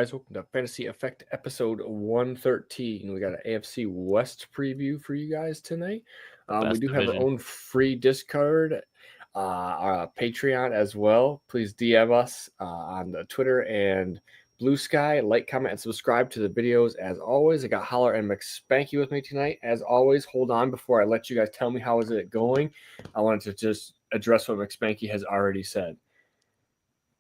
guys? Welcome to Fantasy Effect episode 113. We got an AFC West preview for you guys tonight. We do have our own free Discord, our Patreon as well. Please DM us on the Twitter and Blue Sky. Like, comment, and subscribe to the videos. As always, I got Holler and McSpanky with me tonight. As always, hold on before I let you guys tell me how is it going. I wanted to just address what McSpanky has already said.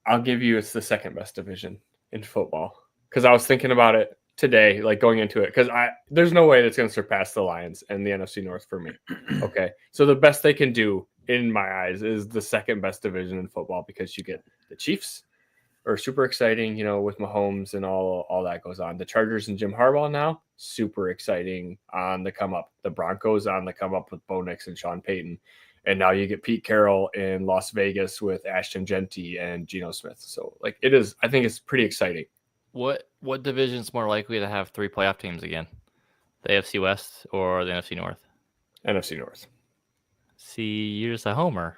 I'll give you it's the second best division in football because I was thinking about it today, like going into it, because there's no way that's going to surpass the Lions and the NFC North for me. Okay, so the best they can do in my eyes is the second best division in football because you get the Chiefs are super exciting, with Mahomes and all that goes on. The Chargers and Jim Harbaugh now super exciting on the come up. The Broncos on the come up with Bo Nix and Sean Payton. And now you get Pete Carroll in Las Vegas with Ashton Genty and Geno Smith. So, I think it's pretty exciting. What division is more likely to have 3 playoff teams again? The AFC West or the NFC North? NFC North. See, you're just a homer.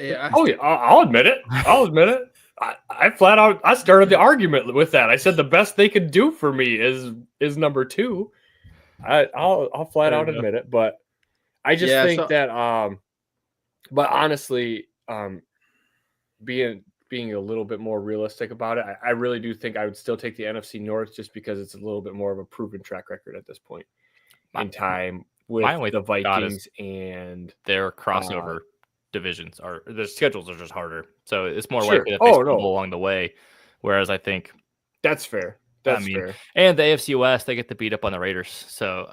Yeah. Oh, yeah. I'll admit it. I flat out, I started the argument with that. I said the best they could do for me is number 2. I'll flat out admit it, but I just think that but honestly, being a little bit more realistic about it, I really do think I would still take the NFC North just because it's a little bit more of a proven track record at this point in time with the Vikings and their crossover divisions are their schedules are just harder, so it's more likely that they stumble along the way. Whereas I think that's fair. Fair. And the AFC West, they get to beat up on the Raiders. So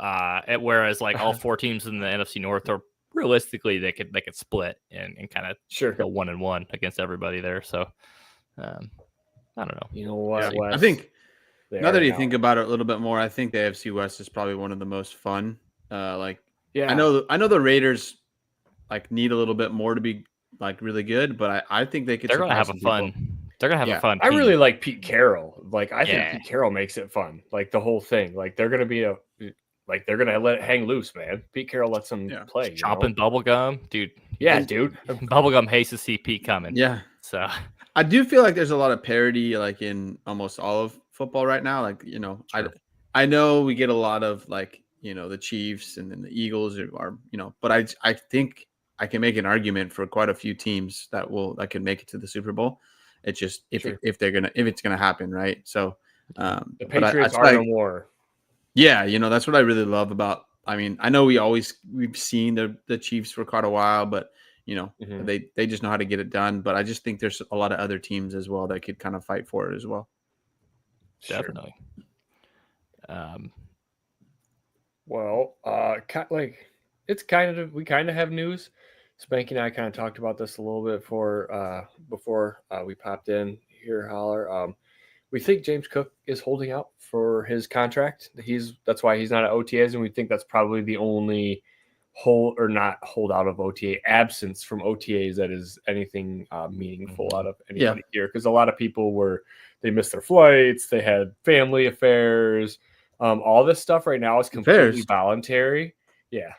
whereas all 4 teams in the NFC North are realistically they could split and kind of go 1-1 against everybody there. So I don't know. You know what? Yeah, I think now that you think about it a little bit more, I think the AFC West is probably one of the most fun. I know the Raiders need a little bit more to be really good, but I think they could. They're gonna have a fun. They're gonna have a fun team. I really like Pete Carroll. I think Pete Carroll makes it fun. The whole thing. They're gonna be they're gonna let it hang loose, man. Pete Carroll lets them play. Chopping bubblegum, dude. Yeah, dude. Bubblegum hates to see Pete coming. Yeah. So I do feel like there's a lot of parity in almost all of football right now. I know we get a lot of the Chiefs and then the Eagles are but I think I can make an argument for quite a few teams that can make it to the Super Bowl. It's just if it's gonna happen, right? So the Patriots are no more. Yeah, that's what I really love about. I mean, I know we've seen the Chiefs for quite a while, but they just know how to get it done. But I just think there's a lot of other teams as well that could kind of fight for it as well. Definitely. It's we kind of have news. Spanky and I kind of talked about this a little bit before we popped in here, Holler. We think James Cook is holding out for his contract. That's why he's not at OTAs, and we think that's probably the only holdout of OTA absence from OTAs that is anything meaningful out of anybody here. Because a lot of people they missed their flights, they had family affairs, all this stuff right now is completely voluntary. Yeah.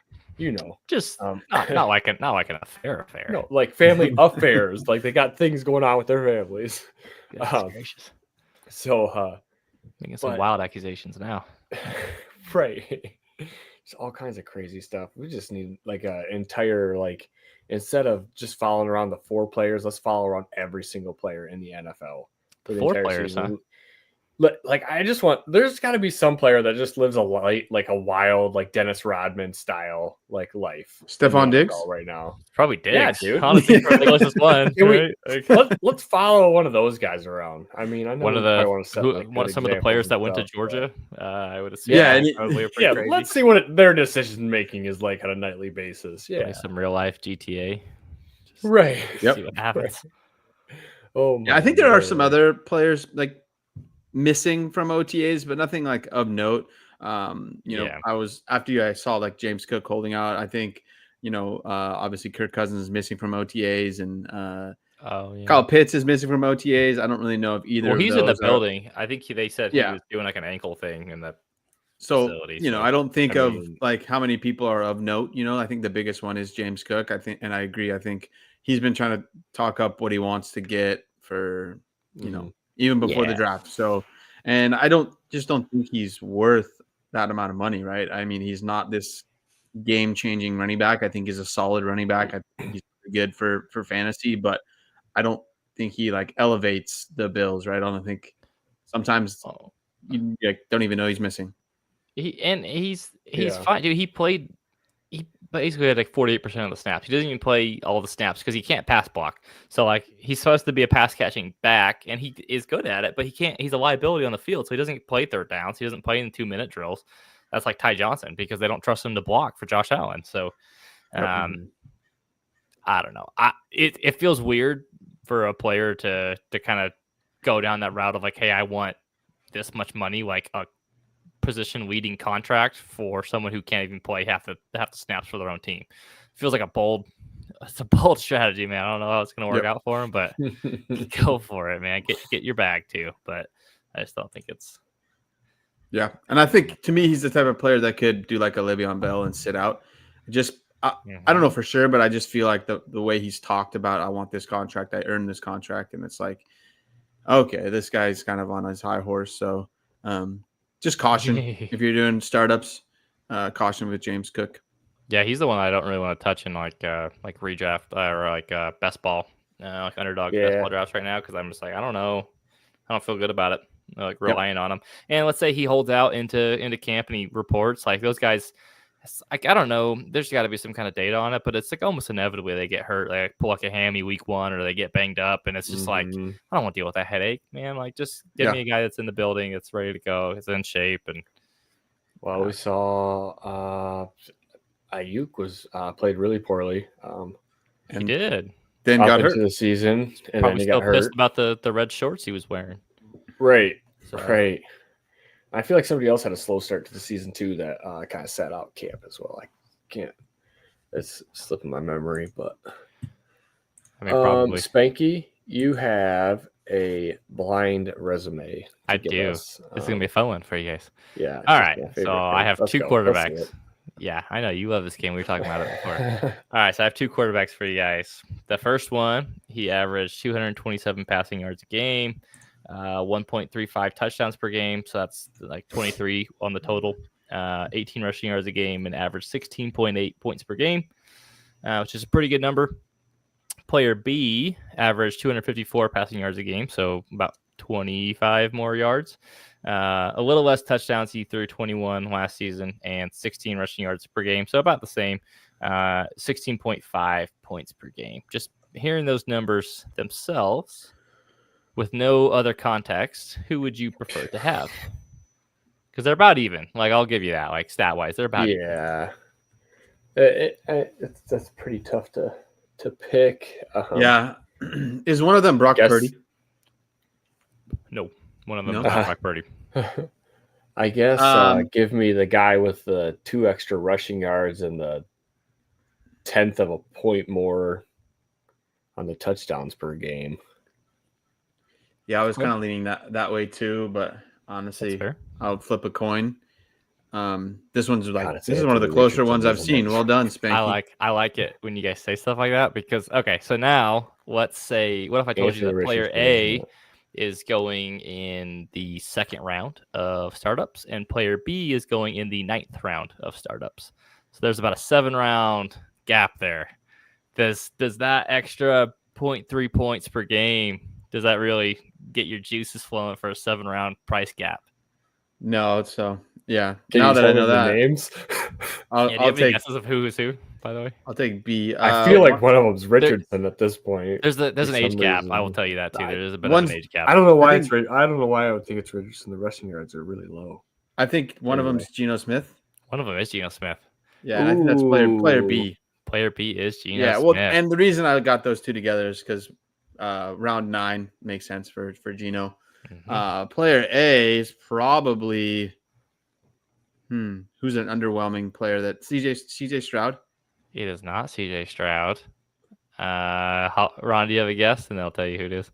Just not like an affair. No, family affairs. They got things going on with their families. Gracious. So making some wild accusations now. Right. There's all kinds of crazy stuff. We just need an entire instead of just following around the 4 players, let's follow around every single player in the NFL. For the 4 players, season. huh? I just there's got to be some player that just lives a wild Dennis Rodman style life. Stephon Diggs right now, probably Diggs. Yeah, dude. Honestly, the closest one. Let's follow one of those guys around. I mean, I know one of some of the players that went to Georgia. I would assume. Let's see what their decision making is like on a nightly basis. Yeah, play some real life GTA. Right. See what happens. Right. Oh, I think there are some other players missing from OTAs, but nothing of note. I was after I saw James Cook holding out. I think obviously Kirk Cousins is missing from OTAs, and Kyle Pitts is missing from OTAs. I don't really know if either. Well, he's of those in the building. I think they said he was doing an ankle thing in the facility. I don't think of how many people are of note. I think the biggest one is James Cook. I think, and I agree. I think he's been trying to talk up what he wants to get for even before the draft. So, And I don't think he's worth that amount of money, right? I mean, he's not this game-changing running back. I think he's a solid running back. I think he's good for fantasy, but I don't think he like elevates the Bills, right? I don't think sometimes you don't even know he's missing. He's fine, dude. He basically had like 48% of the snaps. He doesn't even play all the snaps because he can't pass block. So like he's supposed to be a pass catching back, and he is good at it, but he can't. He's a liability on the field, so he doesn't play third downs. He doesn't play in 2-minute drills. That's like Ty Johnson because they don't trust him to block for Josh Allen. So, I don't know. It feels weird for a player to kind of go down that route of like, hey, I want this much money, like a position leading contract for someone who can't even play half the snaps for their own team. Feels like it's a bold strategy, man. I don't know how it's going to work out for him, but go for it, man. Get your bag too. But I just don't think it's. Yeah, and I think to me he's the type of player that could do like a Le'Veon Bell and sit out. I don't know for sure, but I just feel like the way he's talked about, I want this contract, I earned this contract, and it's like, okay, this guy's kind of on his high horse. So just caution if you're doing startups. Caution with James Cook. Yeah, he's the one I don't really want to touch in like redraft or like best ball, like underdog best ball drafts right now because I'm just like I don't know, I don't feel good about it. Like relying on him. And let's say he holds out into camp and he reports like those guys. Like I don't know, there's got to be some kind of data on it, but it's like almost inevitably they get hurt, like pull like a hammy week 1 or they get banged up, and it's just like I don't want to deal with that headache, man. Like just give me a guy that's in the building, that's ready to go, is in shape, and we saw Ayuk was played really poorly. He did. Then got hurt into the season, and probably then he got hurt. Pissed about the red shorts he was wearing. Right. I feel like somebody else had a slow start to the season too that kind of sat out camp as well. I can't. It's slipping my memory, but I mean, probably. Spanky, you have a blind resume. I do. This is gonna be a fun one for you guys. Yeah. All right. So I have two quarterbacks. Yeah, I know you love this game. We were talking about it before. All right, so I have two quarterbacks for you guys. The first one, he averaged 227 passing yards a game, 1.35 touchdowns per game. So that's like 23 on the total, 18 rushing yards a game, and averaged 16.8 points per game, which is a pretty good number. Player B averaged 254 passing yards a game, so about 25 more yards. A little less touchdowns. He threw 21 last season and 16 rushing yards per game. So about the same, 16.5 points per game. Just hearing those numbers themselves with no other context, who would you prefer to have? Because they're about even. Like, I'll give you that. Like, stat-wise, they're about even. Yeah. That's pretty tough to pick. Yeah. Is one of them Brock Purdy? No. One of them is Brock Purdy. I guess give me the guy with the 2 extra rushing yards and the 10th of a point more on the touchdowns per game. Yeah, I was kind of leaning that way too, but honestly, I'll flip a coin. This one's like this is one of the closer ones I've seen. Well done, Spanky. I like it when you guys say stuff like that because so now let's say what if I told you that player A is going in the 2nd round of startups and player B is going in the 9th round of startups. So there's about a 7-round gap there. Does that extra 0.3 points per game, does that really get your juices flowing for a 7-round price gap? No, so yeah. Can now that I know that names, I'll take guesses of who is who. By the way, I'll take B. I feel like one of them's Richardson at this point. There's an age gap. I will tell you that too. There's a bit of an age gap. I don't know why I don't know why I would think it's Richardson. The rushing yards are really low. I think one of them's Geno Smith. One of them is Geno Smith. Yeah, and I think that's player B. Player B is Geno. Yeah, well, Smith. And the reason I got those two together is because round 9 makes sense for Geno. Mm-hmm. Player A is probably who's an underwhelming player? That CJ Stroud. It is not CJ Stroud. Ron, do you have a guess? And they'll tell you who it is.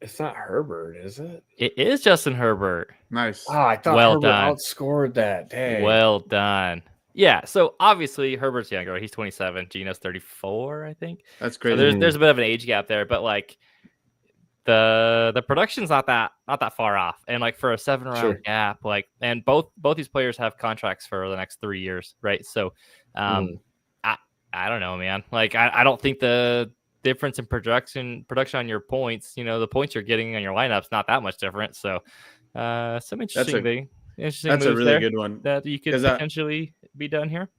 It's not Herbert, is it? It is Justin Herbert. Nice. Oh, I thought Herbert outscored that. Dang. Well done. Yeah, so obviously Herbert's younger. He's 27. Geno's 34, I think. That's crazy. So there's a bit of an age gap there, but like the production's not that far off, and like for a 7-round gap, like, and both these players have contracts for the next 3 years, right? So, I don't know, man. Like, I don't think the difference in production on your points, the points you're getting on your lineup's not that much different. So, some interesting moves a really there good one that you could potentially be done here.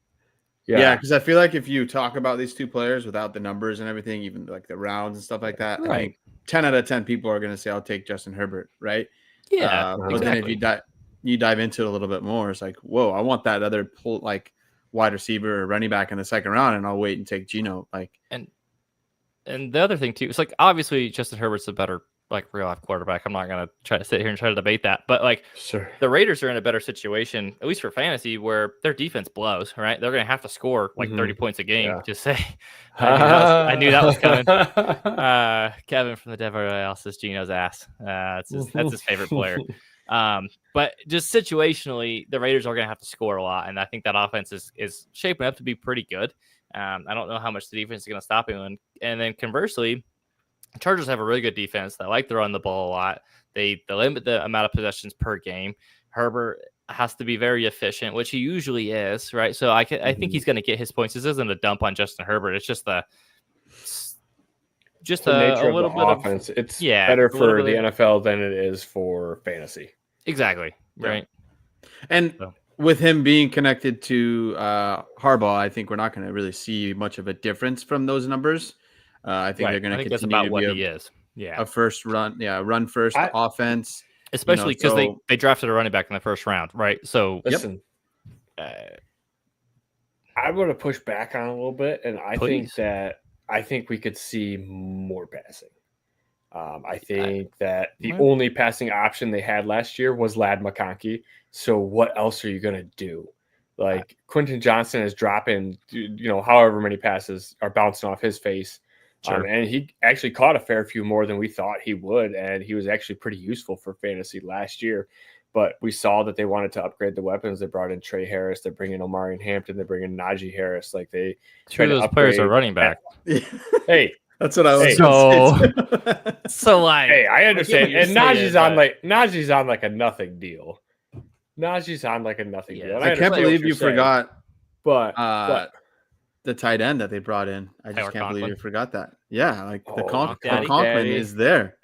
Yeah, because I feel like if you talk about these two players without the numbers and everything, even like the rounds and stuff like that, I think 10 out of 10 people are going to say, I'll take Justin Herbert, right? Yeah, but then if you dive into it a little bit more, it's like, whoa, I want that other wide receiver or running back in the second round, and I'll wait and take Geno. And the other thing too, it's like obviously Justin Herbert's a better real life quarterback. I'm not gonna try to sit here and try to debate that, but the Raiders are in a better situation, at least for fantasy, where their defense blows. Right, they're gonna have to score 30 points a game. Just say, I knew that was coming. Kevin from the Denver Royale says Geno's ass. That's his favorite player. But just situationally, the Raiders are gonna have to score a lot, and I think that offense is shaping up to be pretty good. I don't know how much the defense is gonna stop him, and then conversely, the Chargers have a really good defense. They like to run the ball a lot. They limit the amount of possessions per game. Herbert has to be very efficient, which he usually is, right? So I think he's going to get his points. This isn't a dump on Justin Herbert. It's just the nature a little of the offense. It's better for the NFL than it is for fantasy. Exactly. Right. And with him being connected to Harbaugh, I think we're not going to really see much of a difference from those numbers. I think they're going to continue about to what be he is. Yeah, a first run first offense, especially because they drafted a running back in the first round, right? So listen, I'm going to push back on a little bit, and I think we could see more passing. I think that the only passing option they had last year was Ladd McConkey. So what else are you going to do? Like Quentin Johnson is dropping, however many passes are bouncing off his face. And he actually caught a fair few more than we thought he would. And he was actually pretty useful for fantasy last year. But we saw that they wanted to upgrade the weapons. They brought in Trey Harris. They're bringing Omarion Hampton. They're bringing Najee Harris. Like they two of those players are running back. Hey, that's what I was saying. So hey, I understand. And Najee's on like a nothing deal. Najee's on like a nothing deal. I can't believe you forgot. But the tight end that they brought in. I just can't believe you forgot that. Yeah, like the Conklin is there.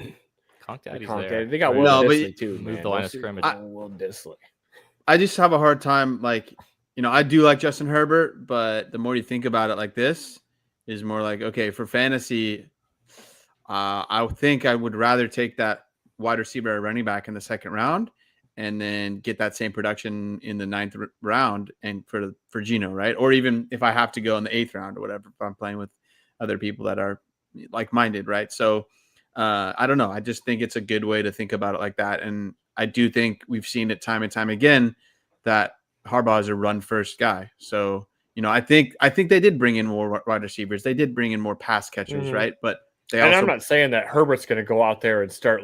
Conk Daddy's there. They got Will Disley too. Move the line of scrimmage. Will Disley. I just have a hard time. I do like Justin Herbert, but the more you think about it like this, is more like, okay, for fantasy, I think I would rather take that wide receiver or running back in the second round and then get that same production in the 9th round and for Geno, right? Or even if I have to go in the 8th round or whatever, if I'm playing with other people that are like-minded, right? So I don't know. I just think it's a good way to think about it like that. And I do think we've seen it time and time again that Harbaugh is a run-first guy. So, I think they did bring in more wide receivers. They did bring in more pass catchers, right? But I'm not saying that Herbert's going to go out there and start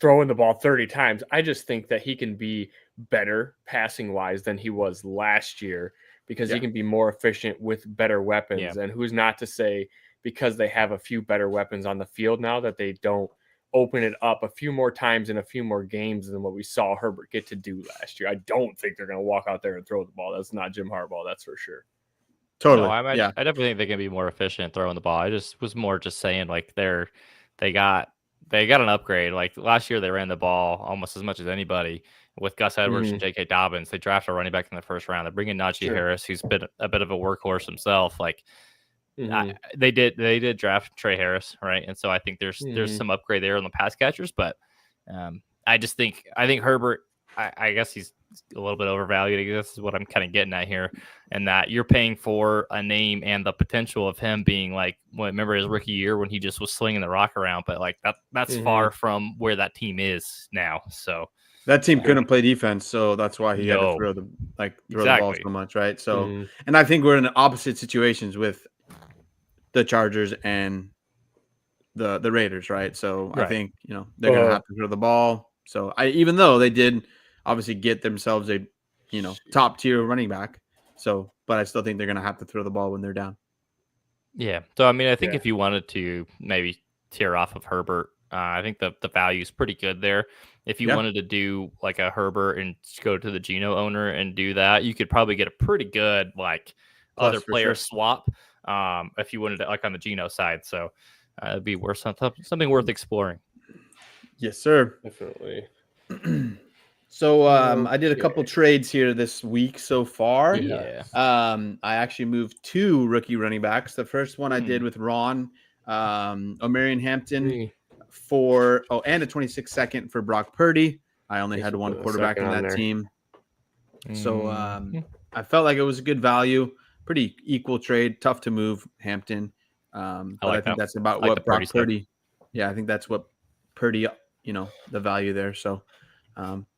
throwing the ball 30 times. I just think that he can be better passing wise than he was last year because he can be more efficient with better weapons. Yeah. And who's not to say because they have a few better weapons on the field now that they don't open it up a few more times in a few more games than what we saw Herbert get to do last year. I don't think they're going to walk out there and throw the ball. That's not Jim Harbaugh. That's for sure. Totally. No, I definitely think they can be more efficient throwing the ball. I just was more just saying they got an upgrade. Like last year, they ran the ball almost as much as anybody with Gus Edwards and J.K. Dobbins. They drafted a running back in the first round. They're bringing Najee Harris, who's been a bit of a workhorse himself. They did draft Trey Harris, right? And so I think there's some upgrade there on the pass catchers. But I think Herbert. I guess he's a little bit overvalued. I guess this is what I'm kind of getting at here, and that you're paying for a name and the potential of him being remember his rookie year when he just was slinging the rock around, but that's far from where that team is now. So that team couldn't play defense, so that's why he had to throw the ball so much, right? So, and I think we're in opposite situations with the Chargers and the Raiders, right? So I think they're gonna have to throw the ball. So even though they did obviously get themselves a top tier running back, but I still think they're gonna have to throw the ball when they're down. Yeah. So I mean, I think if you wanted to maybe tear off of Herbert I think the value is pretty good there. If you wanted to do like a Herbert and go to the Geno owner and do that, you could probably get a pretty good like other player swap if you wanted to like on the Geno side. So it'd be worth something worth exploring. Yes, sir. Definitely. So I did a couple trades here this week so far. Yeah. I actually moved 2 rookie running backs. The first one I did with Ron, Omarion Hampton and a 26 second for Brock Purdy. I only had one quarterback in that team. So I felt like it was a good value, pretty equal trade, tough to move Hampton. But I think that's about what Brock Purdy. Yeah, I think that's what Purdy, the value there. So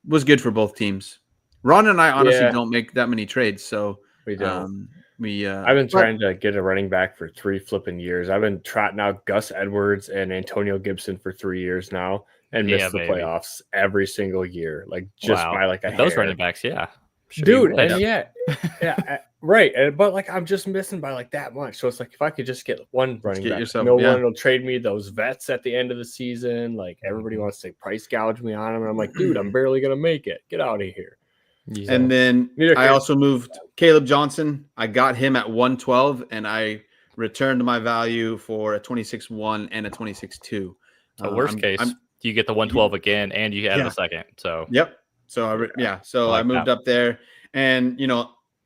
was good for both teams. Ron and I honestly don't make that many trades, so we don't. I've been trying to get a running back for 3 flipping years. I've been trotting out Gus Edwards and Antonio Gibson for 3 years now, and missed the playoffs every single year, like just by like a those running backs, dude, and right. But like I'm just missing by like that much. So it's like if I could just get one running back, no one will trade me those vets at the end of the season. Like everybody wants to price gouge me on them, and I'm like, dude, I'm barely gonna make it. Get out of here. Yeah. And then I also moved Caleb Johnson. I got him at 112, and I returned my value for a 26-1 and a 26-2. Worst case, you get the 112 again, and you add a second. So So I moved up there, and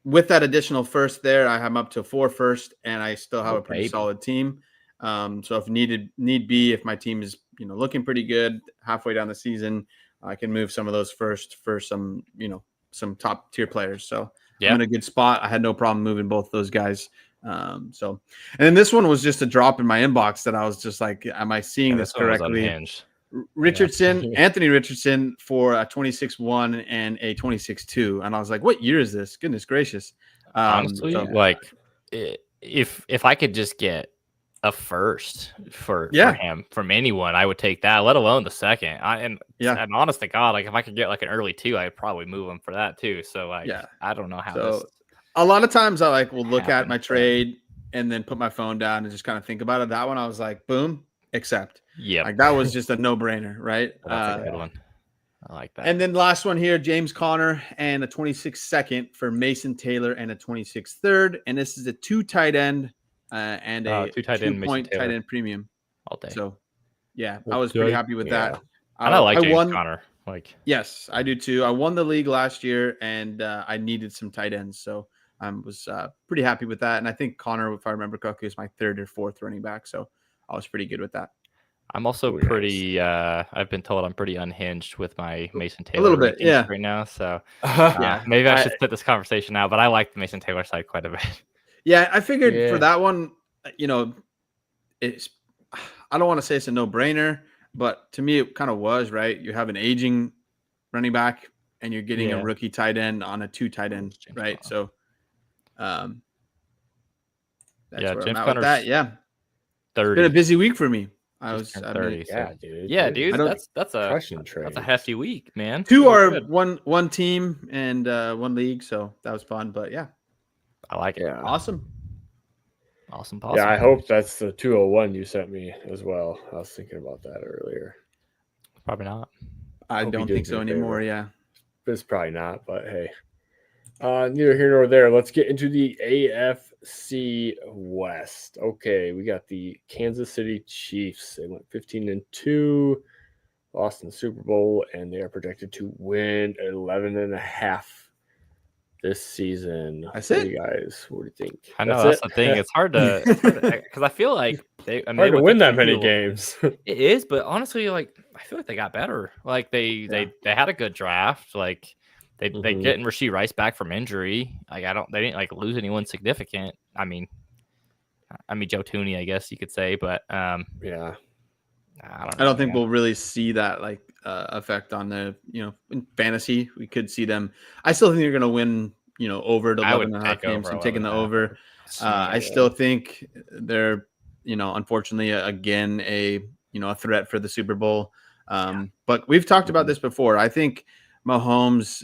with that additional first there, I have up to 4 first, and I still have a pretty solid team. So if need be, if my team is looking pretty good halfway down the season, I can move some of those first for some some top tier players. So I'm in a good spot. I had no problem moving both those guys. And then this one was just a drop in my inbox that I was just like, am I seeing this correctly? Anthony Richardson for a 26-1 and a 26-2. And I was like, what year is this? Goodness gracious. Honestly, if I could just get a first for him from anyone, I would take that, let alone the second. And honest to God, like if I could get like an early 2, I'd probably move him for that too. So I don't know how this a lot of times I will look at my trade and then put my phone down and just kind of think about it. That one I was like, boom, accept. Yeah, like that was just a no-brainer, right? That's a good one. I like that. And then last one here, James Conner and a 26 second for Mason Taylor and a 26 third. And this is a 2 tight end and a 2-point tight end premium all day. So I was pretty happy with that. And I like James Conner. Yes, I do too. I won the league last year, and I needed some tight ends, so I was pretty happy with that. And I think Connor, if I remember correctly, is my 3rd or 4th running back, so I was pretty good with that. I'm also pretty. I've been told I'm pretty unhinged with my Mason Taylor. A little bit, right now. So maybe I should split this conversation out. But I like the Mason Taylor side quite a bit. Yeah, I figured for that one, it's. I don't want to say it's a no-brainer, but to me, it kind of was, right? You have an aging running back, and you're getting a rookie tight end on a 2 tight end, right? So, that's where I'm at with that. Yeah, 30. It's been a busy week for me. I was 30. Dude. Dude. That's a hefty week, man. 2 are one team and 1 league, so that was fun. But I like it. Yeah. Awesome. Yeah, I hope that's the 201 you sent me as well. I was thinking about that earlier. Probably not. I don't think so anymore. Yeah, it's probably not. But hey, neither here nor there. Let's get into the AFC West. Okay, we got the Kansas City Chiefs. They went 15-2, lost in the Super Bowl, and they are projected to win 11.5 this season. That's it, you guys. What do you think? I know that's the thing. It's hard to because I feel like they to win that many games. It is, but honestly, I feel like they got better. Like they had a good draft. Like they getting Rashee Rice back from injury. Like they didn't lose anyone significant. I mean Joe Tooney, I guess you could say, but I don't think we'll really see that effect on the in fantasy. We could see them. I still think they're going to win over 11.5 games. I'm taking the over. I still think they're unfortunately again a threat for the Super Bowl. But we've talked about this before. I think Mahomes,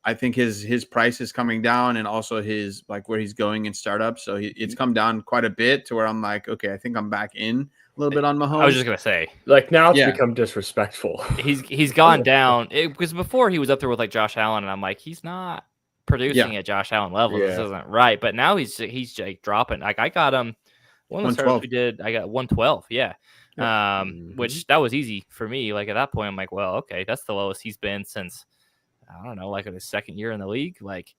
I think his price is coming down, and also his where he's going in startups. So it's come down quite a bit to where I'm like, okay, I think I'm back in a little bit on Mahomes. I was just gonna say, like now it's become disrespectful. He's gone down because before he was up there with like Josh Allen, and I'm like, he's not producing at Josh Allen level. This isn't right. But now he's like dropping. Like I got him one of the starts we did. I got 112. Yeah. Which that was easy for me. Like at that point, I'm like, well, okay, that's the lowest he's been since I don't know, like in his second year in the league. Like,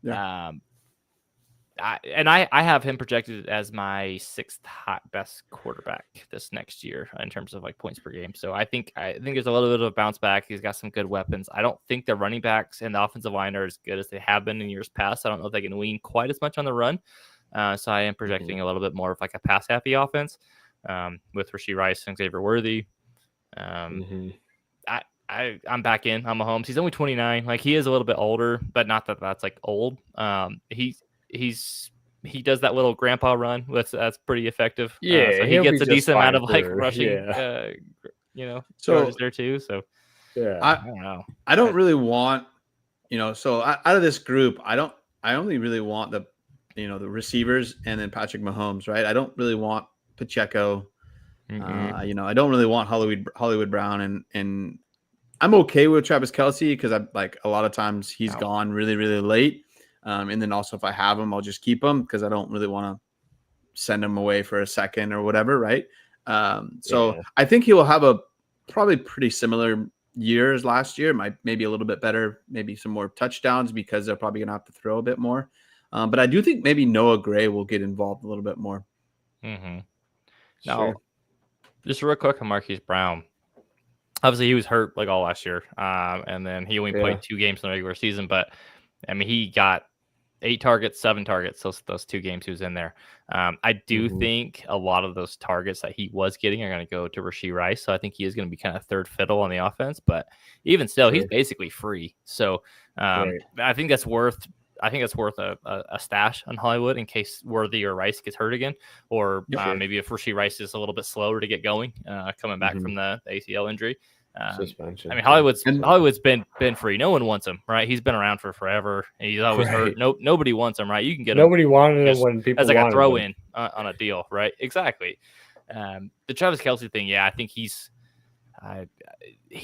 I have him projected as my sixth best quarterback this next year in terms of like points per game. So I think there's a little bit of a bounce back. He's got some good weapons. I don't think the running backs and the offensive line are as good as they have been in years past. I don't know if they can lean quite as much on the run. So I am projecting a little bit more of like a pass happy offense with Rashee Rice and Xavier Worthy. I'm back in on Mahomes. He's only 29. Like he is a little bit older, but not that that's like old. He does that little grandpa run. That's pretty effective. Yeah, so he gets a decent amount of like rushing, so there too. So I don't know. I don't really want, so out of this group, I only really want the receivers and then Patrick Mahomes, right? I don't really want Pacheco. I don't really want Hollywood Brown, and I'm okay with Travis Kelce because I like a lot of times he's gone really, really late. And then also if I have him, I'll just keep him because I don't really want to send him away for a second or whatever, right? So I think he will have a probably pretty similar year as last year. Maybe a little bit better, maybe some more touchdowns because they're probably going to have to throw a bit more. But I do think maybe Noah Gray will get involved a little bit more. Now, just real quick on Marquise Brown. Obviously, he was hurt like all last year, and then he only played 2 games in the regular season. But I mean, he got 8 targets, 7 targets. Those 2 games he was in there. I do think a lot of those targets that he was getting are going to go to Rashee Rice. So I think he is going to be kind of third fiddle on the offense. But even still, he's basically free. So I think that's worth. I think it's worth a stash on Hollywood in case Worthy or Rice gets hurt again, or maybe if Rashee Rice is a little bit slower to get going, coming back from the ACL injury. Suspension. I mean, Hollywood's been free. No one wants him, right? He's been around for forever. And he's always hurt. Nobody wants him, right? You can get him. Nobody wanted him when people as like a throw him. in on a deal, right? Exactly. The Travis Kelce thing, I think he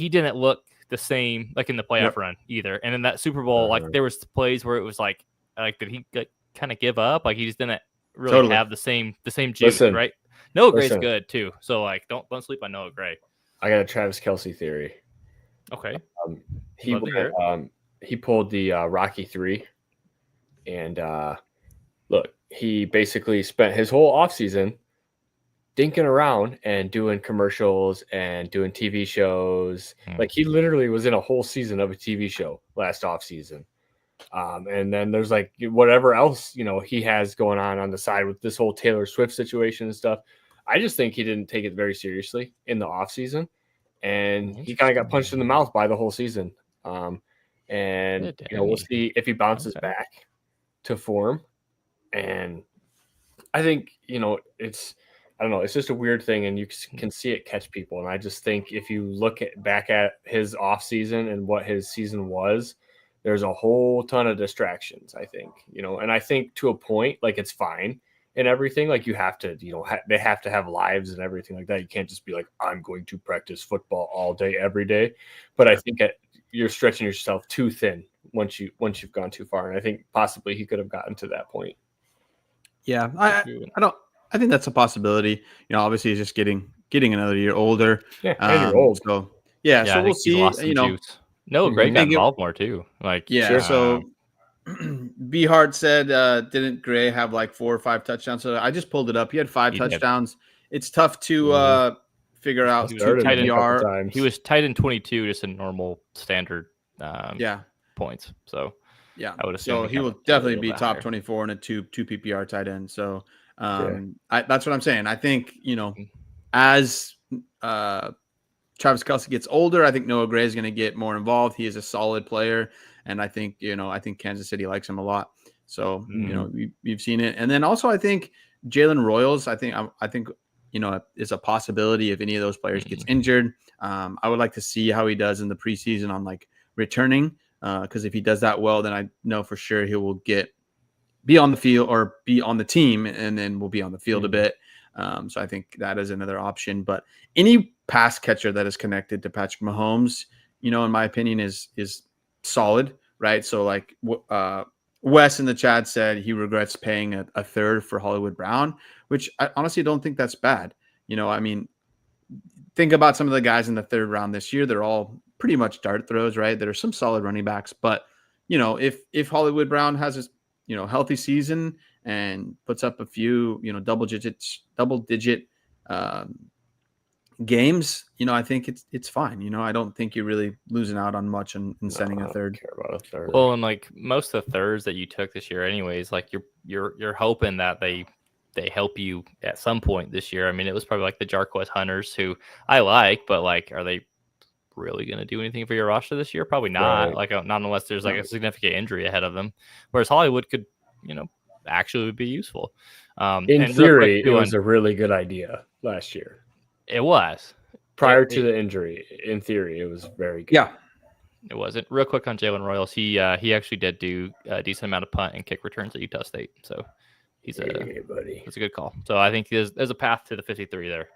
didn't look the same like in the playoff run either. And in that Super Bowl, like there was plays where it was like did he kind of give up? Like he just didn't really have the same juice, right? Noah Gray's good too. So like don't sleep on Noah Gray. I got a Travis Kelce theory. Okay. He pulled the Rocky 3, and look, he basically spent his whole offseason dinking around and doing commercials and doing TV shows. Like he literally was in a whole season of a TV show last offseason. And then there's like whatever else, he has going on the side with this whole Taylor Swift situation and stuff. I just think he didn't take it very seriously in the offseason, and he kind of got punched in the mouth by the whole season. And we'll see if he bounces back to form. And I think, I don't know. It's just a weird thing, and you can see it catch people. And I just think if you look back at his off season and what his season was, there's a whole ton of distractions, I think, and I think to a point, like it's fine and everything. Like you have to, they have to have lives and everything like that. You can't just be like, I'm going to practice football all day, every day. But I think you're stretching yourself too thin once you've gone too far. And I think possibly he could have gotten to that point. Yeah, I think that's a possibility. Obviously he's just getting another year older. Yeah, and you're old. So so we'll see. No, Greg got involved more too. Like So Behard said, didn't Gray have like 4 or 5 touchdowns? So I just pulled it up. He had 5 touchdowns. It's tough to figure out. He was tight in 22, just in normal standard points. So I would assume. So he will definitely be top 24 in a two PPR tight end. So that's what I'm saying. I think as Travis Kelce gets older, I think Noah Gray is going to get more involved. He is a solid player, and I think Kansas City likes him a lot. So we've seen it, and then also I think Jalen Royals. I think is a possibility if any of those players gets injured. I would like to see how he does in the preseason on like returning, because if he does that well, then I know for sure he will be on the field or be on the team, and then we'll be on the field a bit. So I think that is another option. But any pass catcher that is connected to Patrick Mahomes, in my opinion, is solid, right? So like Wes in the chat said he regrets paying a third for Hollywood Brown, which I honestly don't think that's bad. I mean, think about some of the guys in the third round this year. They're all pretty much dart throws, right? There are some solid running backs, but if Hollywood Brown has a healthy season and puts up a few double digit games, I think it's fine. I don't think you're really losing out on much in sending a third. Care about a third. Well, and like most of the thirds that you took this year, anyways, like you're hoping that they help you at some point this year. I mean, it was probably like the Jarquez Hunters, who I like, but like, are they really going to do anything for your roster this year? Probably not. Right. Like, not unless there's like a significant injury ahead of them. Whereas Hollywood could, actually be useful. In theory, it was a really good idea last year. It was prior to the injury. In theory, it was very good. Yeah. It wasn't. Real quick on Jalen Royals, he actually did do a decent amount of punt and kick returns at Utah State, so he's buddy. It's a good call. So I think there's a path to the 53 there.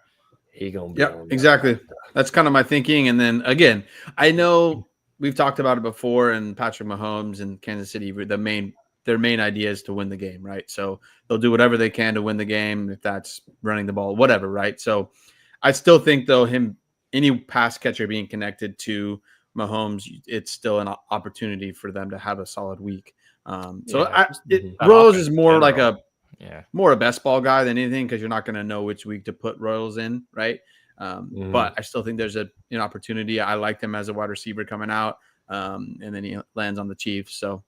He gonna be. Yeah, exactly. That's kind of my thinking. And then again, I know we've talked about it before, and Patrick Mahomes and Kansas City, their main idea is to win the game, right? So they'll do whatever they can to win the game, if that's running the ball, whatever, right? So I still think though any pass catcher being connected to Mahomes, it's still an opportunity for them to have a solid week. Royals is more like more a best ball guy than anything, because you're not going to know which week to put Royals in, right? But I still think there's an opportunity. I like him as a wide receiver coming out, and then he lands on the Chiefs. So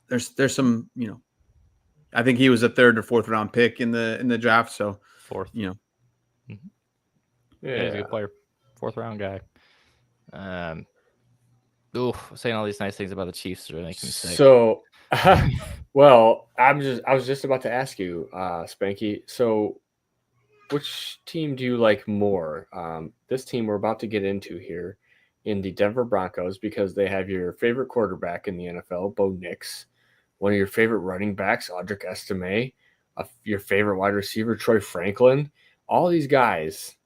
there's some, I think he was a third or fourth round pick in the draft. So fourth, Yeah, he's a good player, fourth round guy. Saying all these nice things about the Chiefs are making me sick. So, well, I was just about to ask you, Spanky. So, which team do you like more? This team we're about to get into here in the Denver Broncos, because they have your favorite quarterback in the NFL, Bo Nix, one of your favorite running backs, Audric Estime, your favorite wide receiver, Troy Franklin. All these guys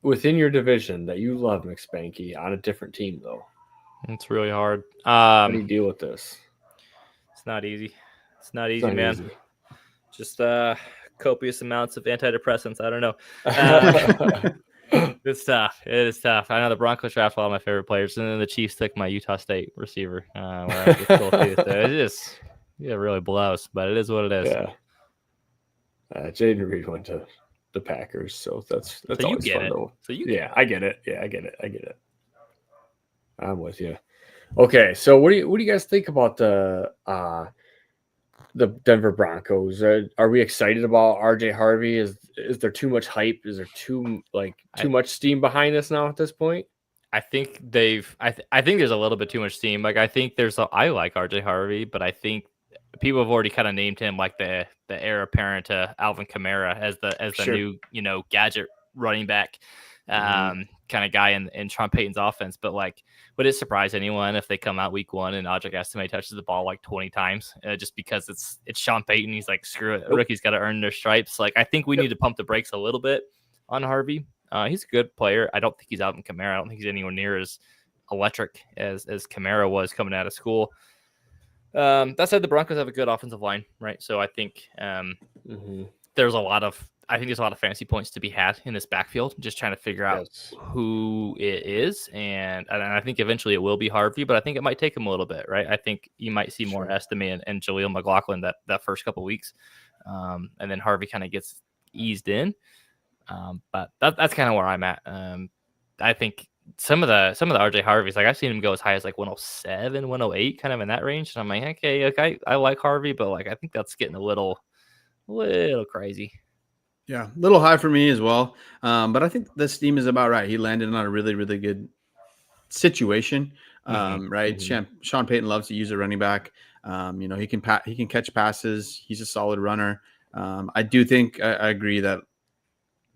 within your division that you love, McSpanky, on a different team, though. It's really hard. How do you deal with this? It's not easy. It's not easy, man. Easy. Just copious amounts of antidepressants. I don't know. It's tough. It is tough. I know the Broncos draft a lot of my favorite players, and then the Chiefs took my Utah State receiver. It just really blows, but it is what it is. Yeah. Jaden Reed went to the Packers, so that's so you always get fun it. though. So you I get it. Yeah, I get it. I'm with you. Okay, so what do you guys think about the Denver Broncos? Are we excited about RJ Harvey? Is there too much hype? Is there too much steam behind this now at this point? I think I think there's a little bit too much steam. Like, I think I like RJ Harvey, but I think people have already kind of named him like the heir apparent to Alvin Kamara as the Sure. new gadget running back kind of guy in Sean Payton's offense. But like, would it surprise anyone if they come out week one and Audric Estime touches the ball like 20 times just because it's Sean Payton? He's like, screw it, rookies got to earn their stripes. Like, I think we need to pump the brakes a little bit on Harvey. He's a good player. I don't think he's Alvin Kamara. I don't think he's anywhere near as electric as Kamara was coming out of school. That said, the Broncos have a good offensive line, right? So I think there's a lot of fantasy points to be had in this backfield, just trying to figure out who it is. And I think eventually it will be Harvey, but I think it might take him a little bit, right? I think you might see more Estime and Jaleel McLaughlin that first couple weeks. And then Harvey kind of gets eased in. But that's kind of where I'm at. I think some of the RJ Harveys, like I've seen him go as high as like 107, 108, kind of in that range. And I'm like, okay, I like Harvey, but like I think that's getting a little crazy. Yeah, a little high for me as well. But I think the steam is about right. He landed on a really, really good situation. Right. Sean Payton loves to use a running back. He can catch passes. He's a solid runner. I do think I agree that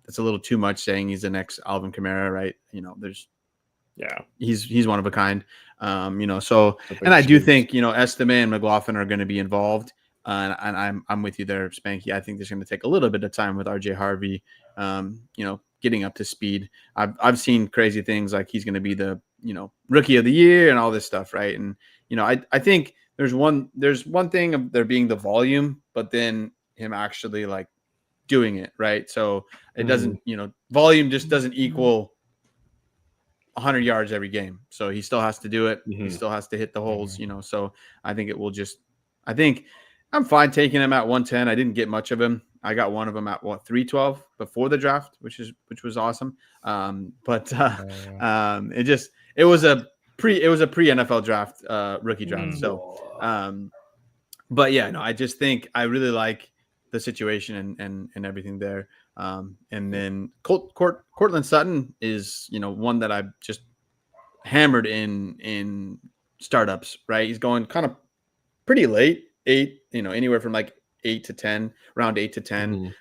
it's a little too much saying he's the next Alvin Kamara, right? He's one of a kind. And I do think, Estime and McLaughlin are going to be involved. and I'm with you there, Spanky. I think there's going to take a little bit of time with RJ Harvey, getting up to speed. I've seen crazy things like he's going to be the rookie of the year and all this stuff, right? And I think there's one thing of there being the volume, but then him actually like doing it, right? So it doesn't, volume just doesn't equal 100 yards every game. So he still has to do it. He still has to hit the holes, so I think I think I'm fine taking him at 110. I didn't get much of him. I got one of them at 312 before the draft, which was awesome. It was a pre NFL draft, rookie draft. So, but yeah, no, I just think I really like the situation and everything there. And then Cortland Sutton is, one that I've just hammered in startups, right? He's going kind of pretty late, 8, anywhere from like 8 to 10, round 8 to 10.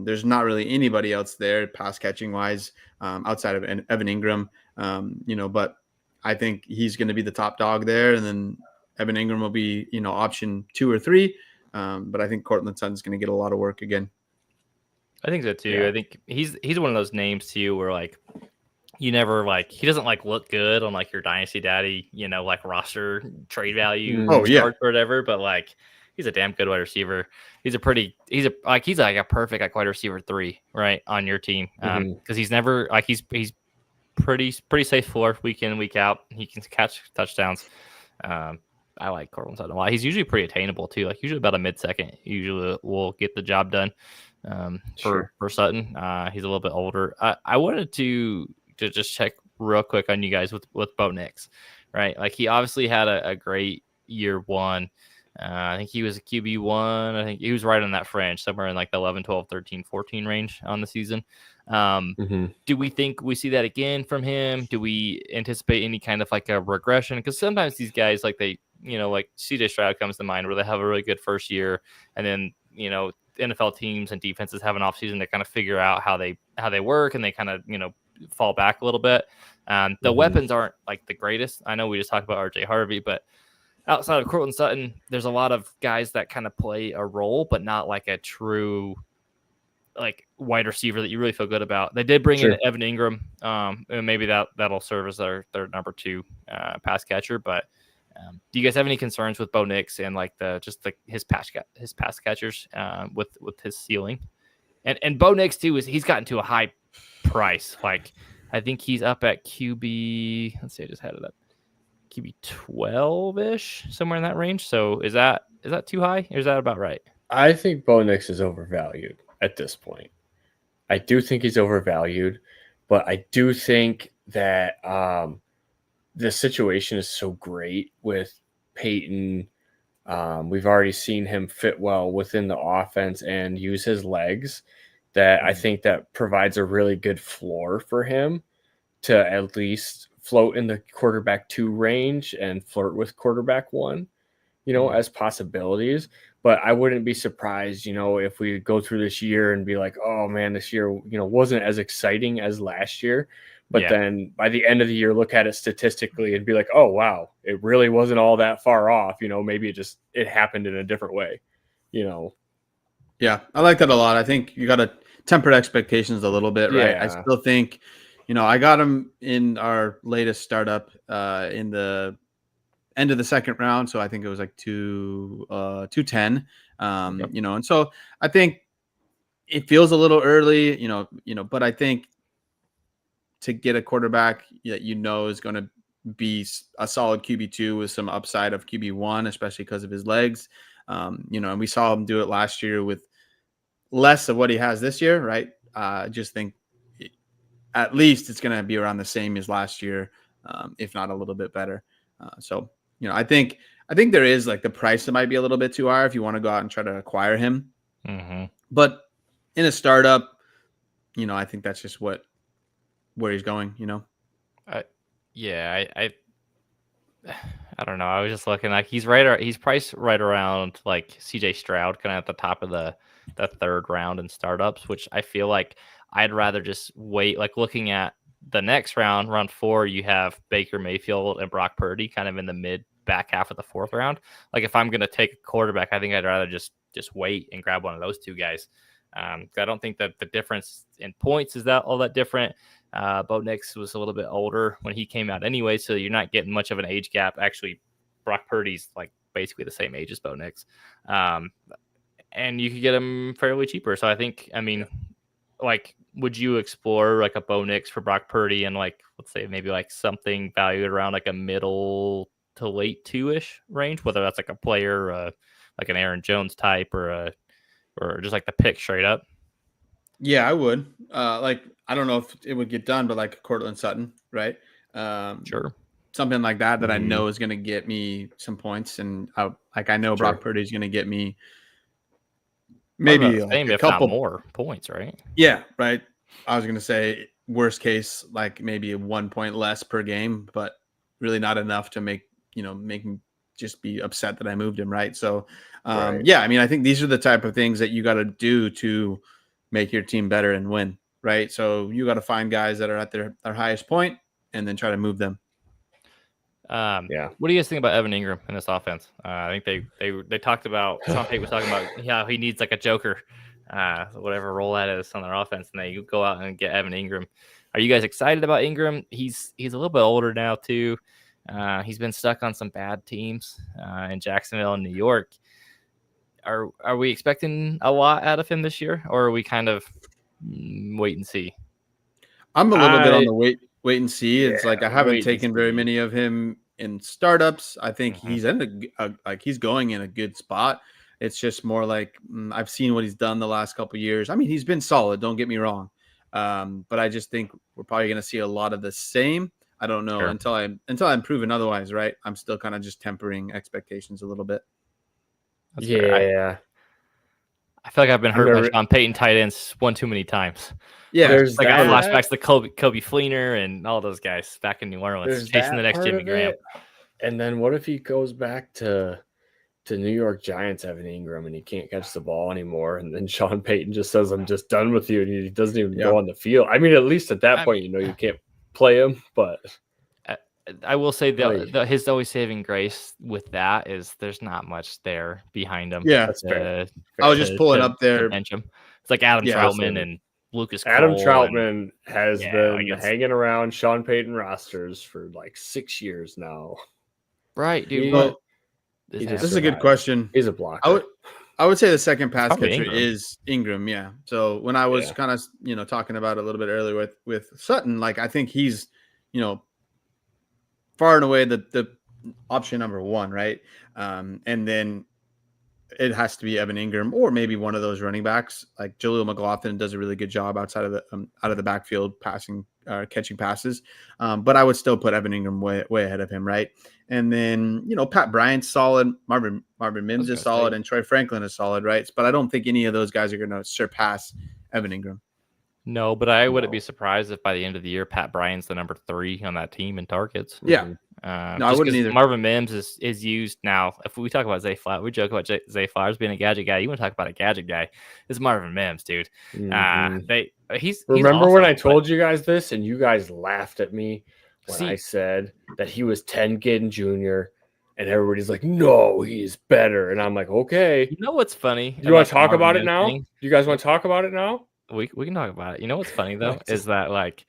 There's not really anybody else there pass catching wise, outside of Evan Ingram, but I think he's going to be the top dog there. And then Evan Ingram will be, option 2 or 3. But I think Cortland Sutton's going to get a lot of work again. I think so too. Yeah. I think he's one of those names too, where like you never he doesn't look good on your Dynasty Daddy, roster trade value or whatever, but he's a damn good wide receiver. He's a perfect wide receiver 3, right, on your team. Because he's never he's pretty safe floor week in, week out. He can catch touchdowns. I like Cortland Sutton a lot. He's usually pretty attainable too. Usually about a mid-second. Usually will get the job done. For Sutton, he's a little bit older. I wanted to just check real quick on you guys with Bo Nix, right? He obviously had a great year 1. I think he was a QB1. I think he was right on that fringe, somewhere in the 11, 12, 13, 14 range on the season. Do we think we see that again from him? Do we anticipate any kind of a regression? Because sometimes these guys, CJ Stroud comes to mind, where they have a really good first year, and then NFL teams and defenses have an offseason to kind of figure out how they work, and they kind of fall back a little bit. The weapons aren't the greatest. I know we just talked about RJ Harvey, but outside of Cortland Sutton, there's a lot of guys that kind of play a role, but not a true wide receiver that you really feel good about. They did bring in Evan Ingram, and maybe that'll serve as their number 2 pass catcher. But do you guys have any concerns with Bo Nix and his pass catchers with his ceiling? And Bo Nix too he's gotten to a high price. I think he's up at QB. Let's see, I just had it up. QB 12-ish, somewhere in that range. So is that too high, or is that about right? I think Bo Nix is overvalued at this point. I do think he's overvalued, but I do think that the situation is so great with Peyton. We've already seen him fit well within the offense and use his legs, that I think that provides a really good floor for him to at least float in the quarterback 2 range and flirt with quarterback 1, as possibilities. But I wouldn't be surprised, if we go through this year and be like, oh man, this year, wasn't as exciting as last year. But then by the end of the year, look at it statistically and be like, oh wow, it really wasn't all that far off. Maybe it happened in a different way, Yeah, I like that a lot. I think you got to temper expectations a little bit, right? I still think, I got him in our latest startup in the end of the second round. So I think it was 210, and so I think it feels a little early, but I think to get a quarterback that is going to be a solid QB2 with some upside of QB1, especially because of his legs, and we saw him do it last year with less of what he has this year, right? I just think at least it's going to be around the same as last year, if not a little bit better. So, I think there is the price that might be a little bit too high if you want to go out and try to acquire him. But in a startup, I think that's just where he's going, I don't know. I was just looking he's priced right around CJ Stroud, kind of at the top of the 3rd round in startups, which I feel like I'd rather just wait. Looking at the next round 4, you have Baker Mayfield and Brock Purdy kind of in the mid back half of the 4th round. Like if I'm going to take a quarterback, I think I'd rather just wait and grab one of those 2 guys. I don't think that the difference in points is that all that different. Bo Nix was a little bit older when he came out anyway, so you're not getting much of an age gap. Actually, Brock Purdy's like basically the same age as Bo Nix. And you could get him fairly cheaper. So I think, like, would you explore like a Bo Nix for Brock Purdy and like, let's say maybe like something valued around like a middle to late 2-ish range, whether that's like a player, like an Aaron Jones type or just like the pick straight up? Yeah, I would. Like, I don't know if it would get done, but like Cortland Sutton, right? Sure. Something like that I know is going to get me some points, and I know Brock Purdy is going to get me maybe the same, like a if couple not more points, right? Yeah, right. I was going to say worst case, like maybe 1 point less per game, but really not enough to make me just be upset that I moved him, right? So, yeah, I mean, I think these are the type of things that you got to do to make your team better and win, right? So you got to find guys that are at their highest point and then try to move them. What do you guys think about Evan Ingram in this offense? I think they talked about, Sean Payton was talking about how he needs like a joker, whatever role that is on their offense, and they go out and get Evan Ingram. Are you guys excited about Ingram? He's a little bit older now too. He's been stuck on some bad teams in Jacksonville and New York. Are we expecting a lot out of him this year, or are we kind of wait and see? I'm a little bit on the wait and see. It's like I haven't taken very many of him in startups. I think he's in he's going in a good spot. It's just more like I've seen what he's done the last couple of years. I mean, he's been solid. Don't get me wrong, but I just think we're probably going to see a lot of the same. I don't know until I'm proven otherwise. Right? I'm still kind of just tempering expectations a little bit. That's fair. I feel like I've been hurt by Sean Payton tight ends one too many times. Yeah, there's like flashbacks to Kobe Fleener and all those guys back in New Orleans chasing the next Jimmy Graham. And then what if he goes back to New York Giants having Ingram and he can't catch the ball anymore, and then Sean Payton just says, "I'm just done with you," and he doesn't even go on the field? I mean, at least at that point, you can't play him, but. I will say that his always saving grace with that is there's not much there behind him. Yeah, that's fair. I was just pulling up there. It's like Adam Troutman and Lucas Cole. Adam Troutman has been hanging around Sean Payton rosters for like 6 years now. Right, dude. This is a good question. He's a blocker. I would say the second pass catcher is Ingram. Yeah. So when I was kind of talking about it a little bit earlier with Sutton, like I think he's far and away the option number 1, right? And then it has to be Evan Ingram or maybe one of those running backs. Like Jaleel McLaughlin does a really good job outside of the backfield passing, catching passes. But I would still put Evan Ingram way ahead of him, right? And then Pat Bryant's solid, Marvin Mims is solid, and Troy Franklin is solid, right? But I don't think any of those guys are going to surpass Evan Ingram. No, but I wouldn't be surprised if by the end of the year, Pat Bryant's the number 3 on that team in targets. Yeah. No, I wouldn't either. Marvin Mims is used now. If we talk about Zay Flowers, we joke about Zay Flowers being a gadget guy. You want to talk about a gadget guy? It's Marvin Mims, dude. He's remember awesome, when I told you guys this and you guys laughed at me when I said that he was 10 Ginn Jr. and everybody's like, no, he's better. And I'm like, okay. You know what's funny? You want to talk about it now? You guys want to talk about it now? We can talk about it. You know what's funny though is that like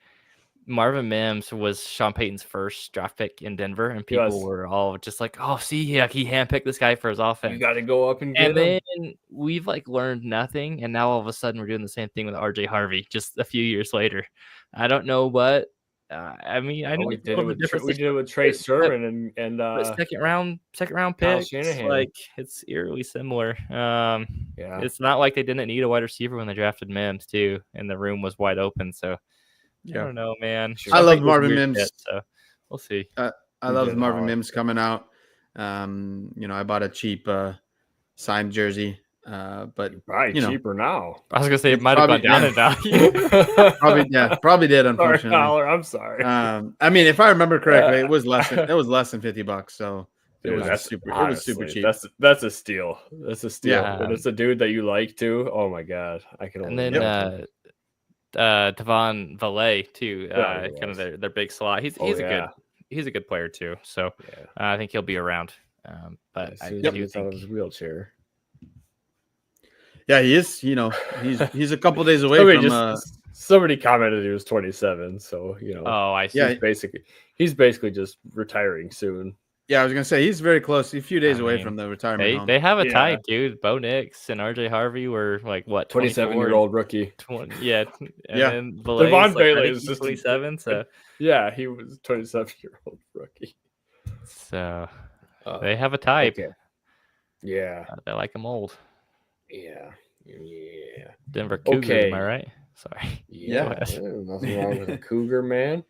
Marvin Mims was Sean Payton's first draft pick in Denver, and people were all just like, "Oh, see, he handpicked this guy for his offense. You got to go up and get him." And then we've like learned nothing, and now all of a sudden we're doing the same thing with RJ Harvey just a few years later. I don't know what. I mean, I know we did it with Trey Sermon and second round pick. Like it's eerily similar. It's not like they didn't need a wide receiver when they drafted Mims too, and the room was wide open. So I don't know, man. I love Marvin Mims. So we'll see. I love Marvin Mims coming out. I bought a cheap signed jersey. But probably cheaper now. I was gonna say it might have gone down in value. probably did. Unfortunately, I'm sorry. I mean, if I remember correctly, it was less than $50. So it was super cheap. That's a steal. That's a steal. Yeah. And it's a dude that you like too. Oh my god, I can. And then Devon Valet too. Kind of their big slot. He's he's a good player too. So I think he'll be around. But I do think out of his wheelchair. Yeah, he is. He's a couple days away from. Somebody commented he was 27, so Oh, I see. Yeah, he's basically just retiring soon. Yeah, I was gonna say he's very close. He's a few days away from the retirement home. They have a type, dude. Bo Nix and RJ Harvey were like what 27-year-old rookie. 20, yeah, and yeah. then Devon Bailey is just 27. So yeah, he was 27-year-old rookie. So they have a type. Okay. Yeah, they like him old. Yeah. Denver Cougars, am I right? Sorry. Yeah, nothing wrong with a Cougar, man.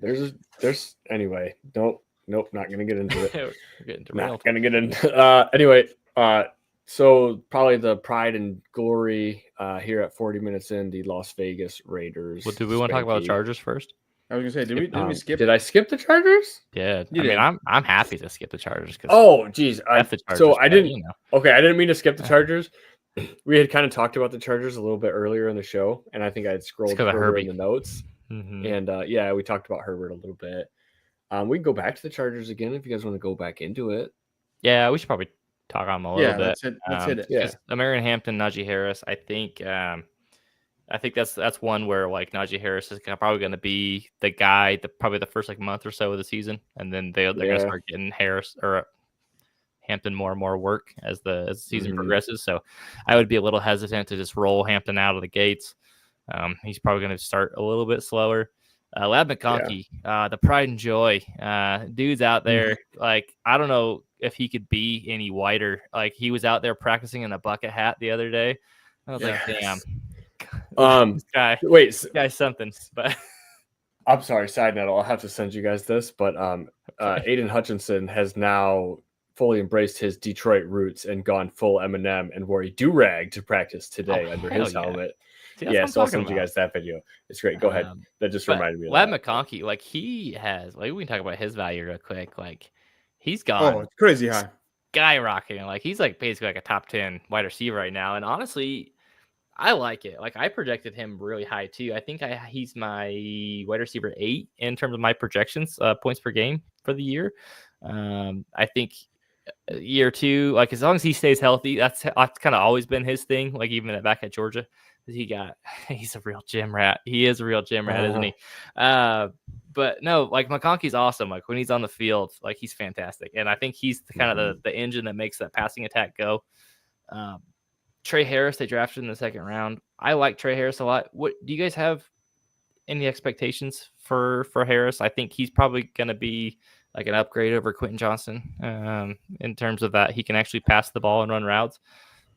There's anyway. Nope, not gonna get into it. We're getting derailed. Not gonna get into. Anyway, so probably the pride and glory here at 40 minutes in, the Las Vegas Raiders. Well, do we want to talk about the Chargers first? I was gonna say, did we skip? Did I skip the Chargers? Yeah, I mean, I'm happy to skip the Chargers. Oh, geez. So I didn't. You know. Okay, I didn't mean to skip the Chargers. We had kind of talked about the Chargers a little bit earlier in the show, and I think I had scrolled further in the notes. Mm-hmm. And we talked about Herbert a little bit. We can go back to the Chargers again if you guys want to go back into it. Yeah, we should probably talk on them a little bit. Let's hit it. Yeah, American Hampton, Najee Harris. I think that's one where like Najee Harris is probably going to be the guy, probably the first like month or so of the season, and then they're going to start getting Harris or Hampton more and more work as the season progresses. So I would be a little hesitant to just roll Hampton out of the gates. He's probably going to start a little bit slower. Lab McConkey, the pride and joy, dude's out there. Like, I don't know if he could be any whiter. Like, he was out there practicing in a bucket hat the other day. I was like, damn. This guy's something. But I'm sorry, side note, I'll have to send you guys this, but Aiden Hutchinson has now fully embraced his Detroit roots and gone full Eminem and wore a do-rag to practice today under his helmet. See, so I'll send you guys that video. It's great. Go ahead. That just reminded me of Lab that. McConkey, like he has, like we can talk about his value real quick. Like he's gone it's crazy high. skyrocketing. Like he's like basically like a top 10 wide receiver right now. And honestly, I like it. Like I projected him really high too. I think he's my wide receiver 8 in terms of my projections, points per game for the year. I think year 2, like as long as he stays healthy, that's kind of always been his thing. Like even back at Georgia, he's a real gym rat. He is a real gym rat, isn't he? But no, like McConkey's awesome. Like when he's on the field, like he's fantastic. And I think he's kind of the engine that makes that passing attack go. Trey Harris, they drafted in the second round. I like Trey Harris a lot. What do you guys have any expectations for Harris? I think he's probably going to be like an upgrade over Quentin Johnson in terms of that he can actually pass the ball and run routes.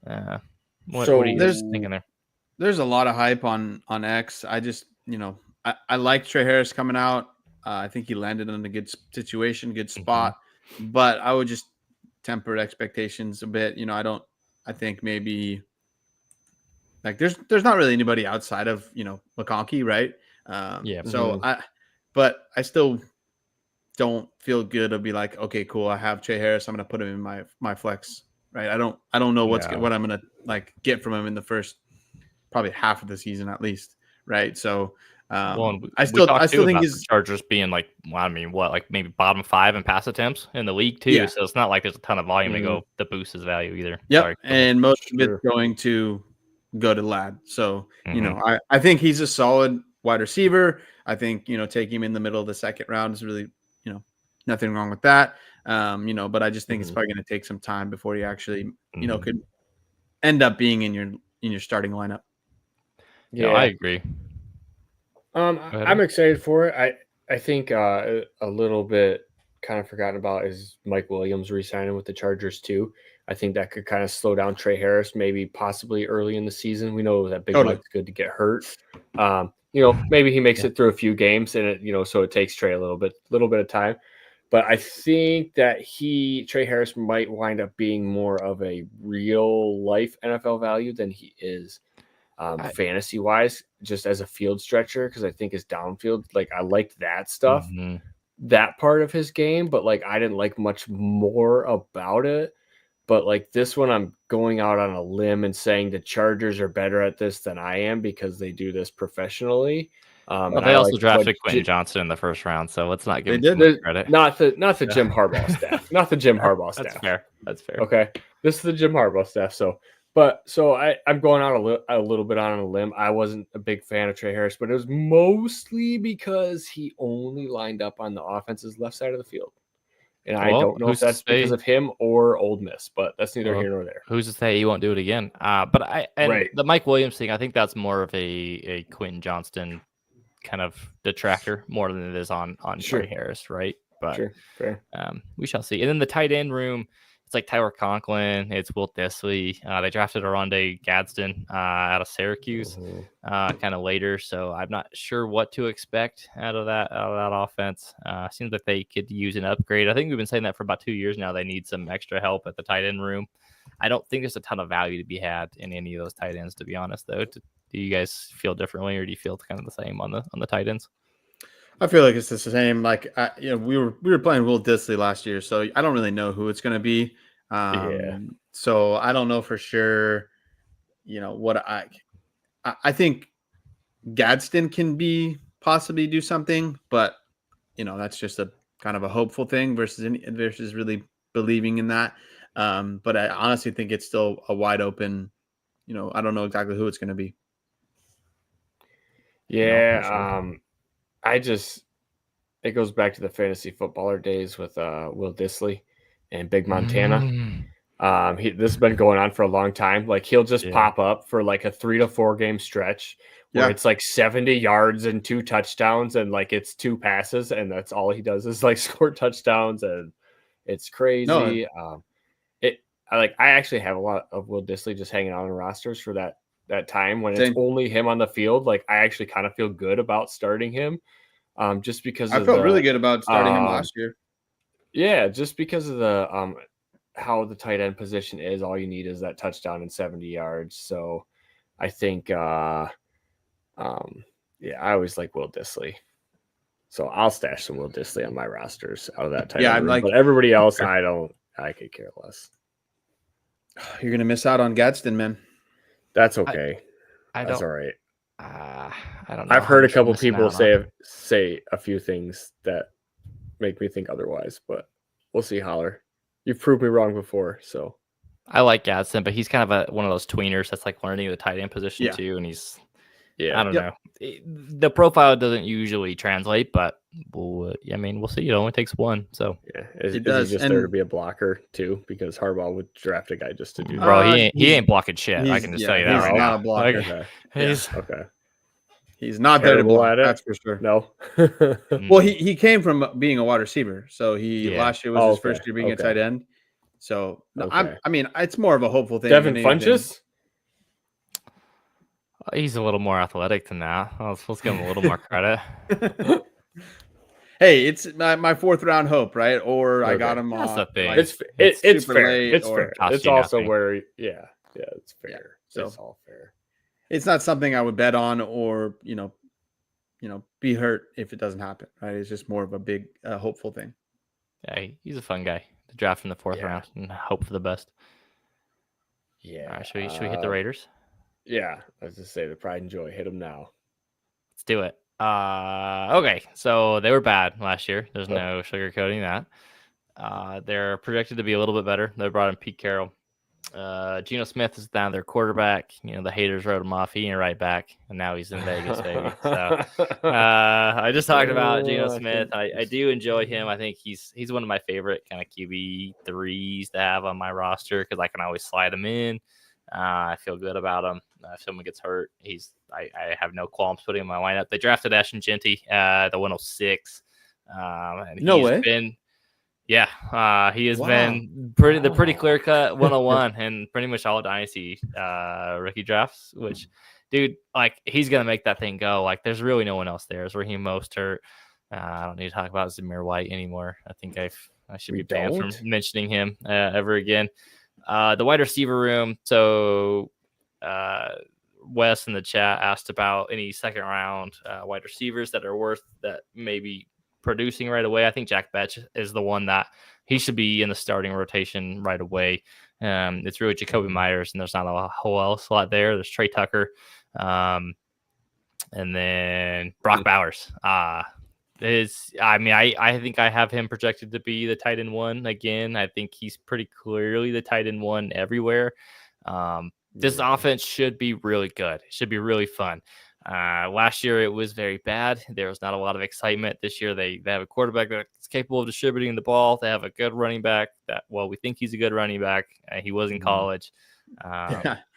What are you guys thinking there? There's a lot of hype on X. I just, I like Trey Harris coming out. I think he landed in a good situation, good spot. But I would just temper expectations a bit. I think maybe like there's not really anybody outside of McConkey, right? But I still don't feel good to be like, okay, cool, I have Trey Harris, I'm gonna put him in my flex, right? I don't know what I'm gonna like get from him in the first probably half of the season at least, right? So I still think his Chargers being like, like maybe bottom 5 in pass attempts in the league too. Yeah. So it's not like there's a ton of volume to go to boost his value either. Yeah, and most of it's going to go to Lad. So I think he's a solid wide receiver. I think taking him in the middle of the second round is really nothing wrong with that. But I just think it's probably going to take some time before he actually could end up being in your starting lineup. Yeah, I agree. I'm excited for it. I think a little bit kind of forgotten about is Mike Williams re-signing with the Chargers too. I think that could kind of slow down Trey Harris, maybe possibly early in the season. We know that Big Mike's good to get hurt. Maybe he makes it through a few games and it, so it takes Trey a little bit of time. But I think that Trey Harris might wind up being more of a real life NFL value than he is fantasy wise, just as a field stretcher, because I think his downfield, like I liked that stuff, that part of his game, but like I didn't like much more about it. But like this one, I'm going out on a limb and saying the Chargers are better at this than I am because they do this professionally. Well, they also drafted Quentin Johnson in the first round, so let's not give him credit. Not the Jim Harbaugh staff. Not the Jim Harbaugh staff. That's fair. Okay. This is the Jim Harbaugh staff. So I'm going out a little bit on a limb. I wasn't a big fan of Trey Harris, but it was mostly because he only lined up on the offense's left side of the field. And I don't know if that's because of him or Ole Miss, but that's neither here nor there. Who's to say he won't do it again? The Mike Williams thing, I think that's more of a Quentin Johnston kind of detractor more than it is on Trey Harris, right? But fair. We shall see. And then the tight end room, it's like Tyler Conklin, it's Will Dissly. They drafted Oronde Gadsden out of Syracuse kind of later, so I'm not sure what to expect out of that offense. Seems like they could use an upgrade. I think we've been saying that for about 2 years now. They need some extra help at the tight end room. I don't think there's a ton of value to be had in any of those tight ends, to be honest, though. Do you guys feel differently, or do you feel kind of the same on the tight ends? I feel like it's the same. Like, we were playing Will Dissly last year, so I don't really know who it's going to be. So I don't know for sure. What I think Gadsden can possibly do something, but that's just a kind of a hopeful thing versus really believing in that. But I honestly think it's still a wide open. I don't know exactly who it's going to be. Yeah. It goes back to the fantasy footballer days with Will Dissly and Big Montana. This has been going on for a long time. Like, he'll just pop up for like a 3 to 4 game stretch where it's like 70 yards and 2 touchdowns, and like it's 2 passes, and that's all he does is like score touchdowns, and it's crazy. I actually have a lot of Will Dissly just hanging out on rosters for that time when it's only him on the field. Like, I actually kind of feel good about starting him. Just because I felt really good about starting him last year. Yeah, just because of the how the tight end position is, all you need is that touchdown and 70 yards. So I think I always like Will Dissly. So I'll stash some Will Dissly on my rosters out of that tight end room. But everybody else, I could care less. You're gonna miss out on Gadsden, man. That's okay. That's all right. I don't know. I've heard a couple people say a few things that make me think otherwise, but we'll see. Holler. You've proved me wrong before, so. I like Gadsden, but he's kind of one of those tweeners that's like learning the tight end position too, and he's I don't know. The profile doesn't usually translate, but we'll see. It only takes one, so is he just there to be a blocker too? Because Harbaugh would draft a guy just to do that. Bro, he ain't blocking shit. I can just tell you that. He's not a blocker. Okay. He's not there to block. That's for sure. No. Well, he came from being a wide receiver, so last year was his first year being a tight end. So it's more of a hopeful thing. Devin Funchess. He's a little more athletic than that. Let's give him a little more credit. Hey, it's my 4th round hope, right? Or I got him on. It's fair. It's fair. It's also where it's fair. So it's all fair. It's not something I would bet on or be hurt if it doesn't happen, right? It's just more of a big hopeful thing. Yeah, he's a fun guy to draft in the 4th round and hope for the best. Yeah. All right, should we hit the Raiders? Yeah, let's just say the pride and joy. Hit them now. Let's do it. Okay, so they were bad last year. There's no sugarcoating that. They're projected to be a little bit better. They brought in Pete Carroll. Geno Smith is down their quarterback. The haters wrote him off. He ain't right back, and now he's in Vegas, baby. So I just talked about Geno Smith. I do enjoy him. I think he's one of my favorite kind of QB3s to have on my roster because I can always slide him in. I feel good about him. If someone gets hurt, I have no qualms putting him in my lineup. They drafted Ashton Genty, the 106. And no way. He has been pretty clear cut 101 and pretty much all dynasty rookie drafts. Which, dude, like he's gonna make that thing go. Like there's really no one else there. It's Raheem Mostert. I don't need to talk about Zamir White anymore. I think I should be banned from mentioning him ever again. The wide receiver room. So Wes in the chat asked about any 2nd round wide receivers that are worth that maybe producing right away. I think Jack Betch is the one that he should be in the starting rotation right away. It's really Jacoby Myers, and there's not a whole else lot there. There's Trey Tucker, and And then Brock Bowers. I think I have him projected to be the tight end 1 again. I think he's pretty clearly the tight end 1 everywhere. This offense should be really good. It should be really fun. Last year it was very bad. There was not a lot of excitement. This year they have a quarterback that's capable of distributing the ball. They have a good running back we think he's a good running back. He was in college.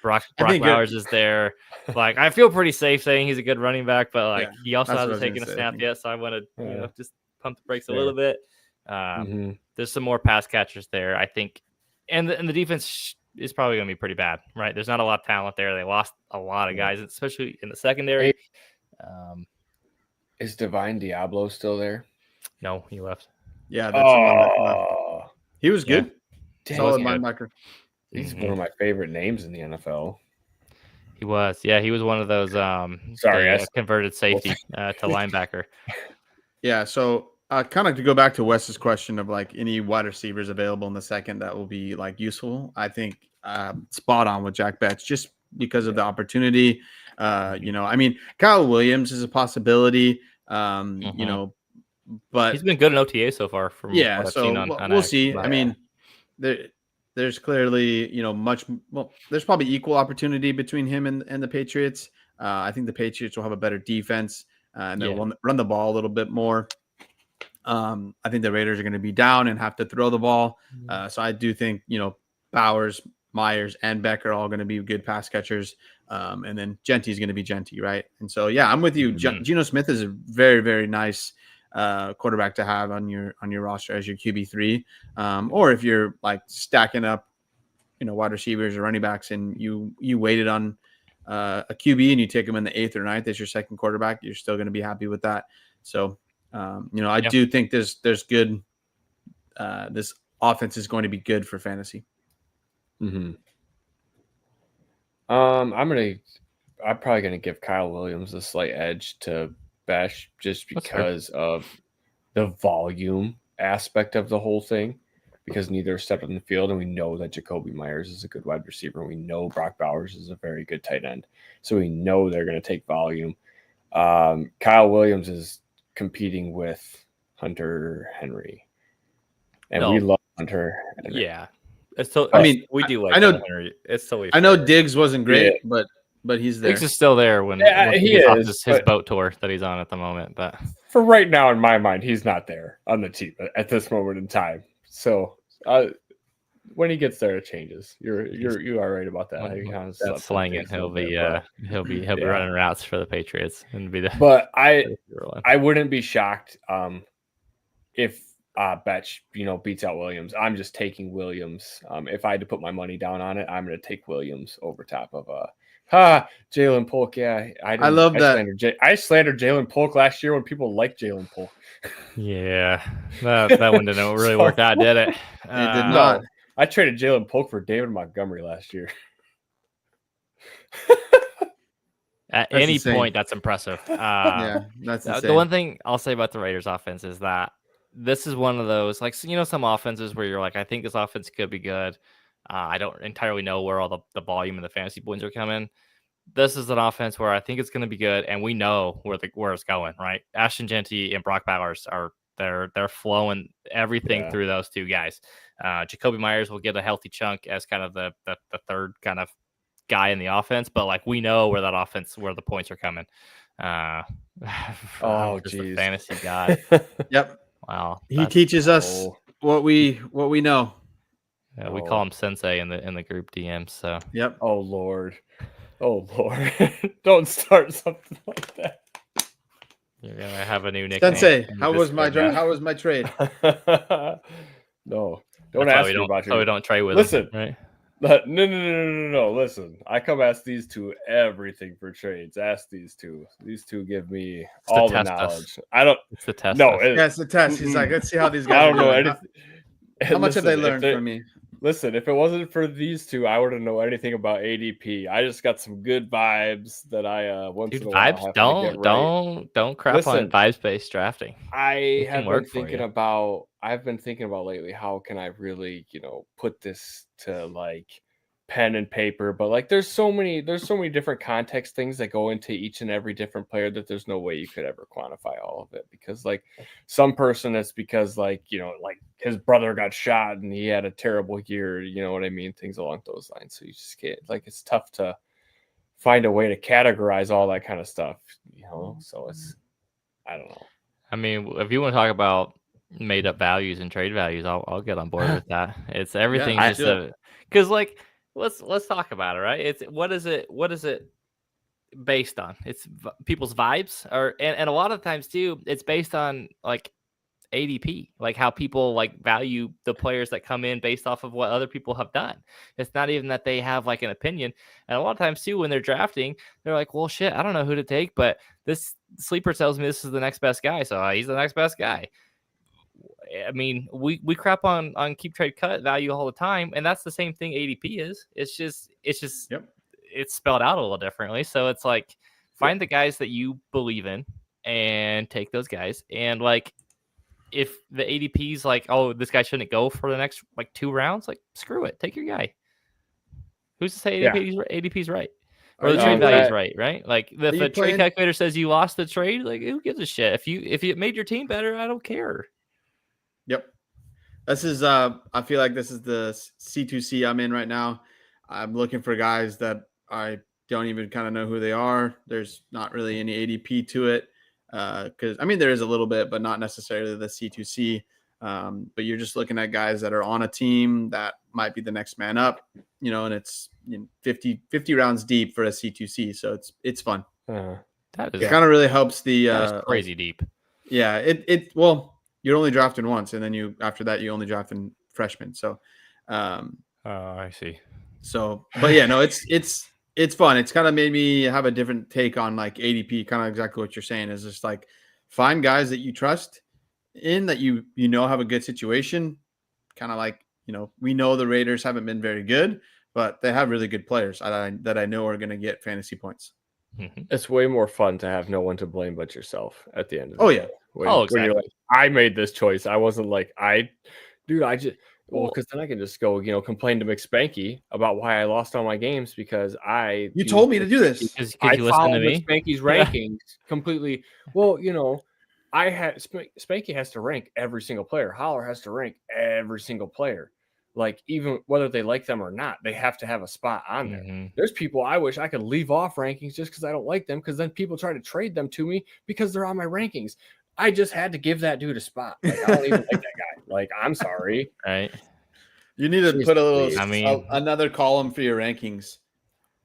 Brock Bowers is there. Like, I feel pretty safe saying he's a good running back, but he also hasn't taken a snap yet, so I want to just pump the brakes a little bit. There's some more pass catchers there, I think, and the defense is probably going to be pretty bad, right? There's not a lot of talent there. They lost a lot of guys, especially in the secondary. Is Divine Diablo still there? No, he left. Yeah, that's the one that left. He was good. Solid linebacker. He's one of my favorite names in the NFL. He was. Yeah, he was one of those converted safety to linebacker. Yeah, so kind of to go back to Wes's question of any wide receivers available in the second that will be useful. I think spot on with Jack Betts just because of the opportunity. Kyle Williams is a possibility. But he's been good in OTA so far. From what I've seen on we'll see. I mean, there's clearly there's probably equal opportunity between him and the Patriots. I think the Patriots will have a better defense and they'll run the ball a little bit more. I think the Raiders are going to be down and have to throw the ball. So I do think Bowers, Myers, and Beck are all going to be good pass catchers. And then Genty is going to be Genty, right? And so I'm with you. Geno Smith is a very, very nice quarterback to have on your roster as your QB3, or if you're stacking up wide receivers or running backs and you waited on a QB and you take him in the 8th or 9th as your second quarterback, you're still going to be happy with that. So I do think there's good this offense is going to be good for fantasy. I'm probably going to give Kyle Williams a slight edge to Besh just because of the volume aspect of the whole thing, because neither stepped on the field, and we know that Jacoby Myers is a good wide receiver, and we know Brock Bowers is a very good tight end, so we know they're going to take volume. Kyle Williams is competing with Hunter Henry, and we love Hunter Henry. Yeah, we do like. I know Henry. It's totally. I know Diggs wasn't great, but he's there. Diggs is still there when he is his boat tour that he's on at the moment. But for right now, in my mind, he's not there on the team at this moment in time. So when he gets there, it changes. You are right about that. That's slanging. He'll be running routes for the Patriots and be the. But I wouldn't be shocked if Betch beats out Williams. I'm just taking Williams. If I had to put my money down on it, I'm going to take Williams over top of Jalen Polk. Yeah, I love that. I slandered Jalen Polk last year when people liked Jalen Polk. Yeah, that one didn't really work out, did it? It did not. I traded Jalen Polk for David Montgomery last year. At any point, that's impressive. That's insane. The one thing I'll say about the Raiders offense is that this is one of those, some offenses where you're I think this offense could be good. I don't entirely know where all the volume and the fantasy points are coming. This is an offense where I think it's going to be good, and we know where it's going, right? Ashton Genty and Brock Bowers they're flowing everything through those two guys. Jacoby Myers will get a healthy chunk as kind of the third kind of guy in the offense, but we know where the points are coming. Geez. Fantasy god. Yep. Wow. He teaches us what we know. Yeah, we call him Sensei in the group DMs. So yep. Oh Lord. Don't start something like that. You're gonna have a new nickname. Sensei, how was my trade? No, don't ask me about your. Oh, we don't trade with. Listen, him, right? No. Listen, I come ask these two everything for trades. Ask these two. These two give me all the knowledge. I don't. It's the test. No, it's the test. He's like, let's see how these guys. I don't know anything. How much have they learned from me? Listen, if it wasn't for these two, I wouldn't know anything about ADP. I just got some good vibes that I once in a while have to get right. Don't crap on vibes-based drafting. I've been thinking about lately, how can I really, put this to pen and paper, but like there's so many different context things that go into each and every different player that there's no way you could ever quantify all of it, because like some person it's because like, you know, like his brother got shot and he had a terrible year, you know what I mean, things along those lines. So you just can't, like, it's tough to find a way to categorize all that kind of stuff, you know. So it's, I don't know. I mean, if you want to talk about made up values and trade values, I'll get on board with that. It's everything's just because like let's talk about it, right? It's what is it based on? It's people's vibes, and a lot of times too, it's based on like ADP, like how people like value the players that come in based off of what other people have done. It's not even that they have like an opinion. And a lot of times too, when they're drafting, they're like, well, shit, I don't know who to take, but this sleeper tells me this is the next best guy. So he's the next best guy. I mean, we crap on keep trade cut value all the time. And that's the same thing ADP is. It's just, it's spelled out a little differently. So it's like, find the guys that you believe in and take those guys. And like, if the ADP's like, oh, this guy shouldn't go for the next like 2 rounds, like screw it, take your guy. Who's to say ADP's right? Or the trade value's right? Like if the trade calculator says you lost the trade, like who gives a shit? If you made your team better, I don't care. Yep. This is I feel like this is the C2C I'm in right now. I'm looking for guys that I don't even kind of know who they are. There's not really any ADP to it. Because I mean there is a little bit, but not necessarily the C2C. But you're just looking at guys that are on a team that might be the next man up, you know, and it's 50 rounds deep for a C2C, so it's fun. That is, it kind of really helps the crazy deep. Yeah, it well, you're only drafting once, and then after that you only draft in freshmen. So, I see. So, but yeah, no, it's fun. It's kind of made me have a different take on like ADP, kind of exactly what you're saying is just like find guys that you trust in, that you know have a good situation. Kind of like, you know, we know the Raiders haven't been very good, but they have really good players that I know are going to get fantasy points. It's way more fun to have no one to blame but yourself at the end of the day. Exactly. When you're like, I made this choice. I wasn't like, because then I can just go, you know, complain to McSpanky about why I lost all my games because you told me to do this. Because you listened to me. McSpanky's rankings completely. Well, you know, Spanky has to rank every single player. Holler has to rank every single player. Like, even whether they like them or not, they have to have a spot on there. There's people I wish I could leave off rankings just because I don't like them, because then people try to trade them to me because they're on my rankings. I just had to give that dude a spot. Like, I don't even like that guy. Like, I'm sorry. Right. You need to put a little, another column for your rankings.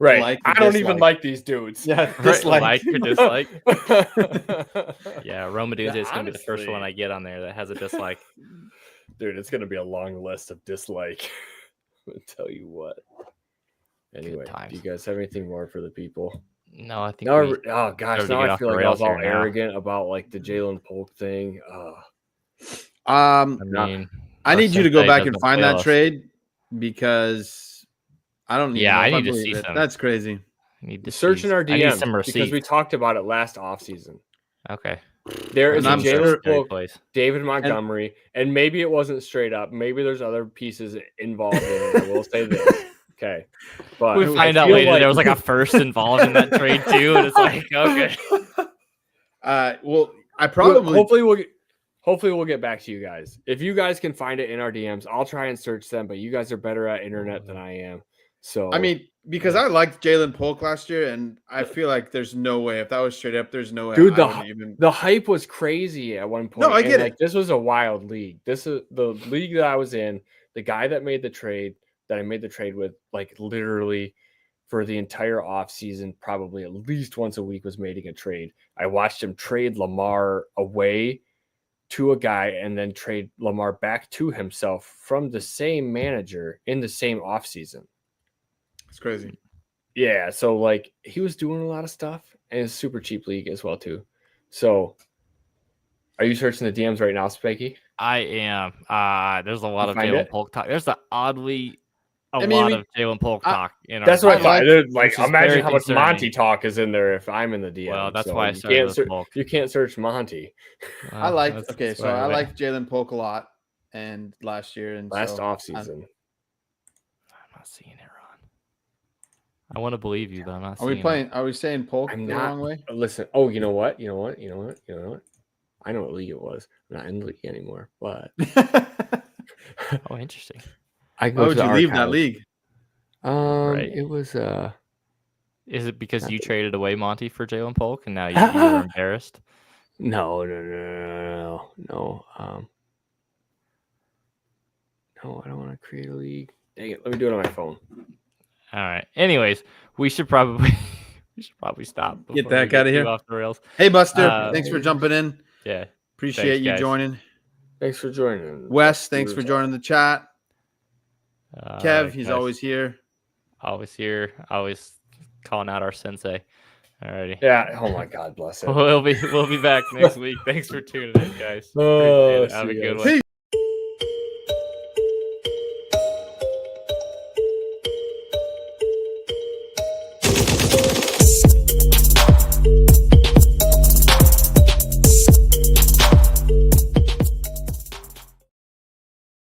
Right. Like I don't even like these dudes. Yeah. Dislike or dislike. Yeah. Roma Dudes is going to be the first one I get on there that has a dislike. Dude, it's going to be a long list of dislike. I'll tell you what. Anyway, do you guys have anything more for the people? No, I think. Now I feel like I was all arrogant about like the Jalen Polk thing. I need you to go back and find that trade because I don't. I need to see them. That's crazy. I need to search in our DMs because we talked about it last offseason. Okay. There is a Jalen Polk, David Montgomery, and maybe it wasn't straight up. Maybe there's other pieces involved in it. I will say this. Okay. But we find out later there was like a first involved in that trade too, and it's like, okay. Well, I probably hopefully we'll get back to you guys. If you guys can find it in our DMs, I'll try and search them, but you guys are better at internet than I am. So I mean, because I liked Jalen Polk last year, and I feel like there's no way if that was straight up, there's no way. Dude, the hype was crazy at one point. No, I get it. This was a wild league. This is the league that I was in. The guy that made the trade that I made the trade with, like literally for the entire offseason, probably at least once a week was making a trade. I watched him trade Lamar away to a guy and then trade Lamar back to himself from the same manager in the same offseason. It's crazy. Yeah, so like he was doing a lot of stuff, and it's super cheap league as well too. So are you searching the DMs right now, Spanky? I am. There's a lot of Jalen Polk talk. There's a lot of Jalen Polk talk. That's what I thought. Like, imagine how much Monty talk is in there if I'm in the DM. Well, that's why I started with Polk. You can't search Monty. I liked Jalen Polk a lot, and last year and last offseason. I'm not seeing it, Ron. I want to believe you, but I'm not. Are we playing? Are we saying Polk the wrong way? Listen. Oh, you know what? I know what league it was. I'm not in the league anymore, but. Oh, interesting. Why would you leave that league? Right. It was. Is it because you traded away Monty for Jalen Polk and now you're embarrassed? No. No, I don't want to create a league. Dang it! Let me do it on my phone. All right. Anyways, we should probably stop. Get that out of here. Off the rails. Hey, Buster. Thanks for jumping in. Yeah. Appreciate you joining. Thanks for joining. Wes, thanks for joining the chat. Kev, he's always here. Always here. Always calling out our sensei. Alrighty. Yeah. Oh my God, bless him. We'll be back next week. Thanks for tuning in, guys. Have a good one. Peace.